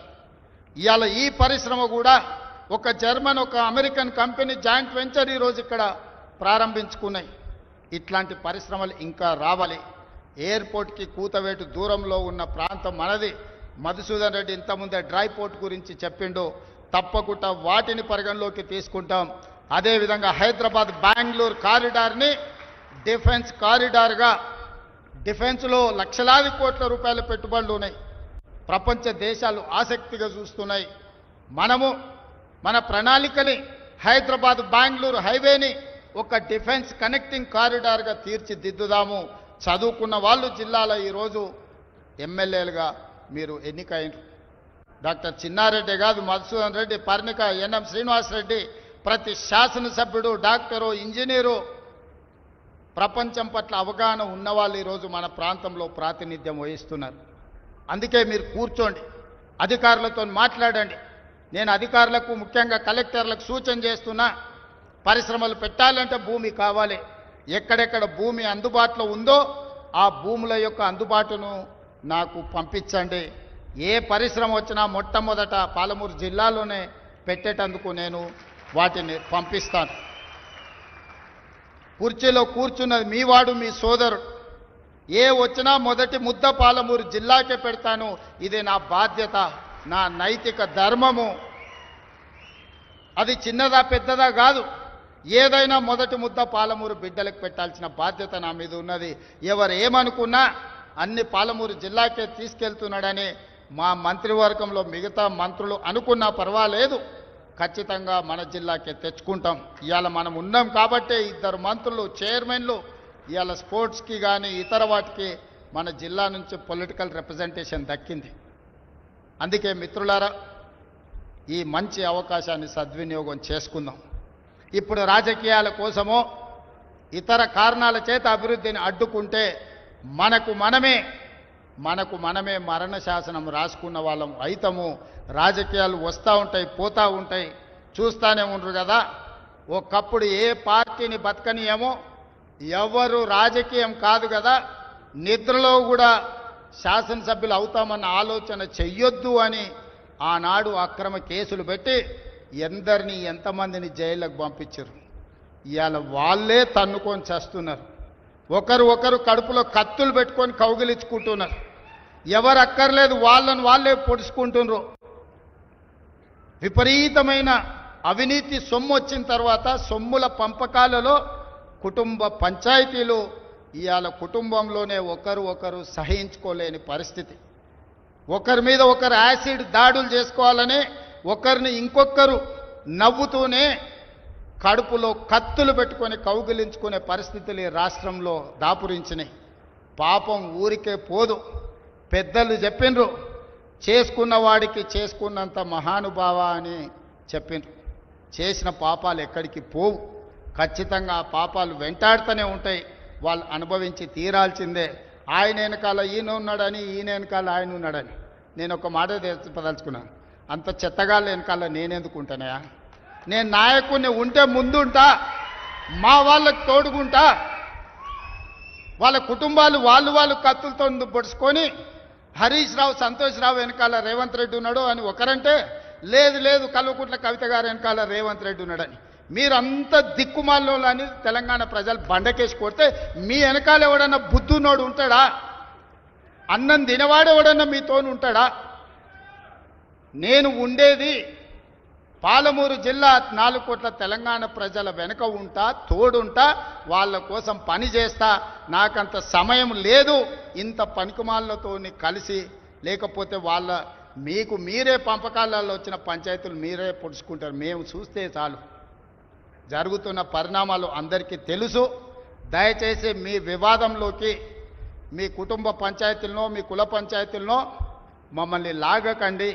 ఇవాళ ఈ పరిశ్రమ కూడా ఒక జర్మన్, ఒక అమెరికన్ కంపెనీ జాయింట్ వెంచర్ ఈరోజు ఇక్కడ ప్రారంభించుకున్నాయి. ఇట్లాంటి పరిశ్రమలు ఇంకా రావాలి. ఎయిర్పోర్ట్కి కూతవేటు దూరంలో ఉన్న ప్రాంతం మనది. మధుసూదన్ రెడ్డి ఇంతకుముందే డ్రై పోర్ట్ గురించి చెప్పిండు. తప్పకుండా వాటిని పరిగణలోకి తీసుకుంటాం. అదేవిధంగా హైదరాబాద్ బెంగళూరు కారిడార్ని డిఫెన్స్ కారిడార్గా, డిఫెన్స్లో లక్షలాది కోట్ల రూపాయల పెట్టుబడులు ఉన్నాయి. ప్రపంచ దేశాలు ఆసక్తిగా చూస్తున్నాయి. మనము మన ప్రణాళికని హైదరాబాద్ బెంగళూరు హైవేని ఒక డిఫెన్స్ కనెక్టింగ్ కారిడార్గా తీర్చిదిద్దుదాము. చదువుకున్న వాళ్ళు జిల్లాలో ఈరోజు ఎమ్మెల్యేలుగా మీరు ఎన్నికైనరు. డాక్టర్ చిన్నారెడ్డి కాదు, మధుసూదన్ రెడ్డి, పర్ణిక, ఎన్ఎం శ్రీనివాసరెడ్డి, ప్రతి శాసనసభ్యుడు, డాక్టరు, ఇంజనీరు, ప్రపంచం పట్ల అవగాహన ఉన్నవాళ్ళు ఈరోజు మన ప్రాంతంలో ప్రాతినిధ్యం వహిస్తున్నారు. అందుకే మీరు కూర్చోండి, అధికారులతో మాట్లాడండి. నేను అధికారులకు, ముఖ్యంగా కలెక్టర్లకు సూచన చేస్తున్నా, పరిశ్రమలు పెట్టాలంటే భూమి కావాలి. ఎక్కడెక్కడ భూమి అందుబాటులో ఉందో ఆ భూముల యొక్క అందుబాటును నాకు పంపించండి. ఏ పరిశ్రమ వచ్చినా మొట్టమొదట పాలమూరు జిల్లాలోనే పెట్టేటందుకు నేను వాటిని పంపిస్తాను. కుర్చీలో కూర్చున్నది మీ వాడు, మీ సోదరుడు. ఏ వచ్చినా మొదటి ముద్ద పాలమూరు జిల్లాకే పెడతాను. ఇది నా బాధ్యత, నా నైతిక ధర్మము. అది చిన్నదా పెద్దదా కాదు, ఏదైనా మొదటి ముద్ద పాలమూరు బిడ్డలకు పెట్టాల్సిన బాధ్యత నా మీద ఉన్నది. ఎవరు ఏమనుకున్నా అన్ని పాలమూరు జిల్లాకే తీసుకెళ్తున్నాడని మా మంత్రివర్గంలో మిగతా మంత్రులు అనుకున్నా పర్వాలేదు, ఖచ్చితంగా మన జిల్లాకే తెచ్చుకుంటాం. ఇవాళ మనం ఉన్నాం కాబట్టే 2 మంత్రులు, చైర్మన్లు ఇవాళ స్పోర్ట్స్కి కానీ ఇతర వాటికి మన జిల్లా నుంచి పొలిటికల్ రిప్రజెంటేషన్ దక్కింది. అందుకే మిత్రులారా, ఈ మంచి అవకాశాన్ని సద్వినియోగం చేసుకుందాం. ఇప్పుడు రాజకీయాల కోసమో ఇతర కారణాల చేత అభివృద్ధిని అడ్డుకుంటే మనకు మనమే మరణ శాసనం రాసుకున్న వాళ్ళం అయితము. రాజకీయాలు వస్తూ ఉంటాయి, పోతూ ఉంటాయి, చూస్తూనే ఉండరు కదా. ఒకప్పుడు ఏ పార్టీని బతకనియేమో, ఎవరు రాజకీయం కాదు కదా, నిద్రలో కూడా శాసనసభ్యులు అవుతామన్న ఆలోచన చెయ్యొద్దు అని ఆనాడు అక్రమ కేసులు పెట్టి ఎంతమందిని జైళ్ళకు పంపించారు. ఇవాళ వాళ్ళే తన్నుకొని చేస్తున్నారు. ఒకరు కడుపులో కత్తులు పెట్టుకొని కౌగిలించుకుంటున్నారు. ఎవరు అక్కర్లేదు, వాళ్ళే పొడుచుకుంటున్నారు. విపరీతమైన అవినీతి సొమ్ము వచ్చిన తర్వాత సొమ్ముల పంపకాలలో కుటుంబ పంచాయతీలు ఇవాళ కుటుంబంలోనే ఒకరు సహించుకోలేని పరిస్థితి. ఒకరి మీద ఒకరు యాసిడ్ దాడులు చేసుకోవాలని ఒకరిని ఇంకొకరు నవ్వుతూనే కడుపులో కత్తులు పెట్టుకొని కౌగిలించుకునే పరిస్థితులు ఈ రాష్ట్రంలో దాపురించినాయి. పాపం ఊరికే పోదు. పెద్దలు చెప్పిండ్రు, చేసుకున్న వాడికి చేసుకున్నంత మహానుభావ అని చెప్పిండ్రు. చేసిన పాపాలు ఎక్కడికి పోవు, ఖచ్చితంగా ఆ పాపాలు వెంటాడుతూనే ఉంటాయి. వాళ్ళు అనుభవించి తీరాల్సిందే. ఆయన వెనకాల ఈయన ఉన్నాడని, ఈయన వెనకాల ఆయన ఉన్నాడని. నేను ఒక మాట చెప్పదలుచుకున్నాను, అంత చెత్తగాళ్ళ వెనకాల నేనెందుకు ఉంటానయా? నేను నాయకుడిని ఉంటే ముందుంటా, మా వాళ్ళకి తోడుగుంటా. వాళ్ళ కుటుంబాలు వాళ్ళు కత్తులతో పొడుచుకొని హరీష్ రావు, సంతోష్ రావు వెనకాల రేవంత్ రెడ్డి ఉన్నాడు అని ఒకరంటే, లేదు కల్వకుంట్ల కవిత గారు వెనకాల రేవంత్ రెడ్డి ఉన్నాడని. మీరంతా దిక్కుమాల్లో అని తెలంగాణ ప్రజలు బండకేసి కొడితే మీ వెనకాల ఎవడన్నా బుద్ధున్నోడు ఉంటాడా? అన్నం తినవాడు ఎవడన్నా మీతోని ఉంటాడా? నేను ఉండేది పాలమూరు జిల్లా 4 కోట్ల తెలంగాణ ప్రజల వెనుక ఉంటా, తోడుంటా, వాళ్ళ కోసం పని చేస్తా. నాకంత సమయం లేదు ఇంత పనికిమాలతో కలిసి, లేకపోతే వాళ్ళ మీకు మీరే పంపకాలలో వచ్చిన పంచాయతీలు మీరే పొడుచుకుంటారు. మేము చూస్తే చాలు. జరుగుతున్న పరిణామాలు అందరికీ తెలుసు. దయచేసి మీ వివాదంలోకి, మీ కుటుంబ పంచాయతీలనో మీ కుల పంచాయతీలనో మమ్మల్ని లాగకండి.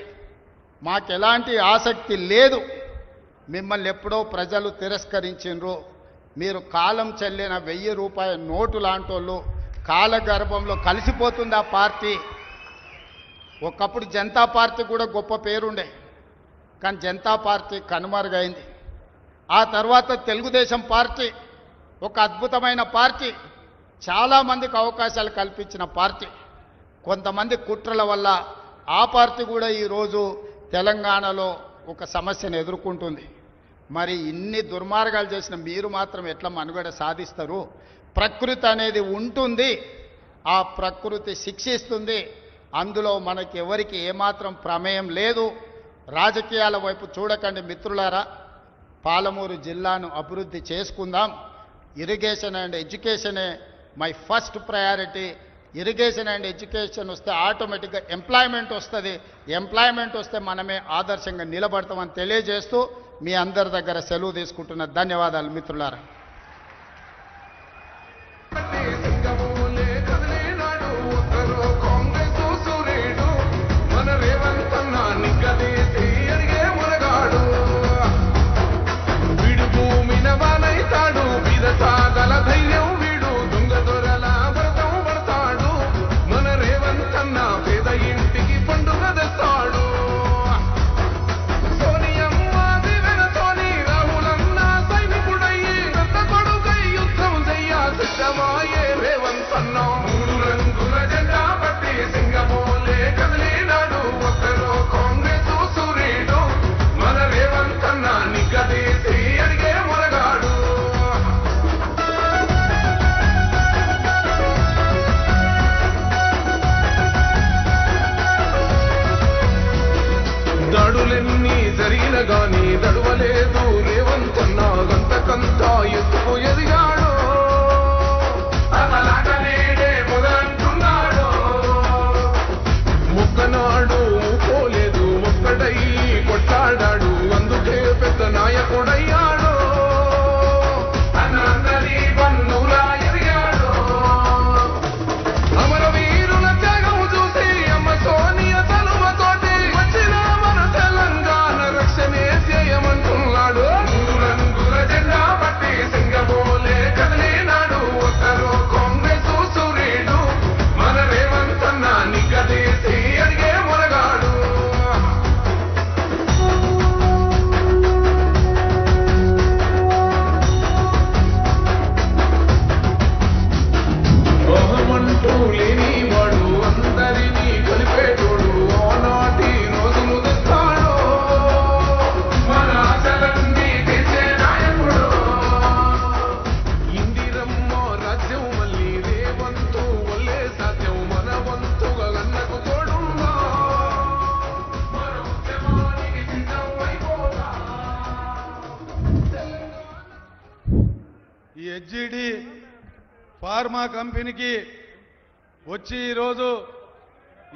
మాకెలాంటి ఆసక్తి లేదు. మిమ్మల్ని ఎప్పుడో ప్రజలు తిరస్కరించిండ్రు. మీరు కాలం చెల్లిన 1000 రూపాయల నోటు లాంటోళ్ళు. కాలగర్భంలో కలిసిపోతుంది ఆ పార్టీ. ఒకప్పుడు జనతా పార్టీ కూడా గొప్ప పేరుండే, కానీ జనతా పార్టీ కనుమరుగైంది. ఆ తర్వాత తెలుగుదేశం పార్టీ ఒక అద్భుతమైన పార్టీ, చాలామందికి అవకాశాలు కల్పించిన పార్టీ. కొంతమంది కుట్రల వల్ల ఆ పార్టీ కూడా ఈరోజు తెలంగాణలో ఒక సమస్యను ఎదుర్కొంటుంది. మరి ఇన్ని దుర్మార్గాలు చేసిన మీరు మాత్రం ఎట్లా మనుగడ సాధిస్తారు? ప్రకృతి అనేది ఉంటుంది, ఆ ప్రకృతి శిక్షిస్తుంది. అందులో మనకి ఎవరికి ఏమాత్రం ప్రమేయం లేదు. రాజకీయాల వైపు చూడకండి మిత్రులారా. పాలమూరు జిల్లాను అభివృద్ధి చేసుకుందాం. ఇరిగేషన్ అండ్ ఎడ్యుకేషనే my first priority. Irrigation and education వస్తే ఆటోమేటిక్గా ఎంప్లాయ్మెంట్ వస్తుంది. ఎంప్లాయ్మెంట్ వస్తే మనమే ఆదర్శంగా నిలబడతామని తెలియజేస్తూ మీ అందరి దగ్గర సెలవు తీసుకుంటున్న ధన్యవాదాలు మిత్రులారా. దాడులెన్ని జరిగిన గాని దడవలేదు రేవంతన్నా, గంతకంతా ఎత్తుకు ఎదిగాడు. అతలాటనేడే మొదలంటున్నాడు. మొక్కనాడు పోలేదు, ఒక్కడై కొట్టాడాడు. అందుకే పెద్ద నాయకుడయ్యాడు. అన్నందరి బంధువులా ఎదిగాడు. అమరవీరుల త్యాగం చూసి అమ్మ సోనియ తలువతోటి వచ్చిన మన తెలంగాణ రక్షణే చేయమంటున్నాడు. రంగుల జెండా పట్టి సింగబోలే కదిలినాడు. ఒక్కరో కాంగ్రెస్ సూర్యుడు, మన రేవంత్ అన్న నిగ్గదీసి అడిగే మొరగాడు. మోహమంటూ లేని వాడు, అందరినీ కలిపేటోడు, ఆనాటి రోజులు తెస్తాడు. మన ఆశలన్నీ తీర్చే నాయకుడు. ఇందిరమ్మ రాజ్యం మళ్ళీ రేవంతు వల్లే సాధ్యం. మన వంతుగా అన్నకు తోడుందా, మన ఉద్యమానికి సిద్ధం అయిపోతా. ఈ హెచ్జిడి ఫార్మా కంపెనీకి వచ్చి ఈరోజు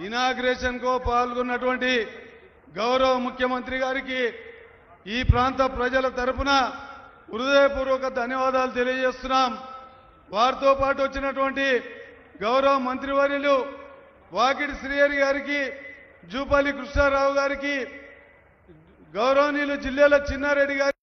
ఇనాగ్రేషన్కు పాల్గొన్నటువంటి గౌరవ ముఖ్యమంత్రి గారికి ఈ ప్రాంత ప్రజల తరపున హృదయపూర్వక ధన్యవాదాలు తెలియజేస్తున్నాం. వారితో పాటు వచ్చినటువంటి గౌరవ మంత్రివర్యులు వాకిటి శ్రీహరి గారికి, జూపల్లి కృష్ణారావు గారికి, గౌరవనీయులు జిల్లాల చిన్నారెడ్డి గారికి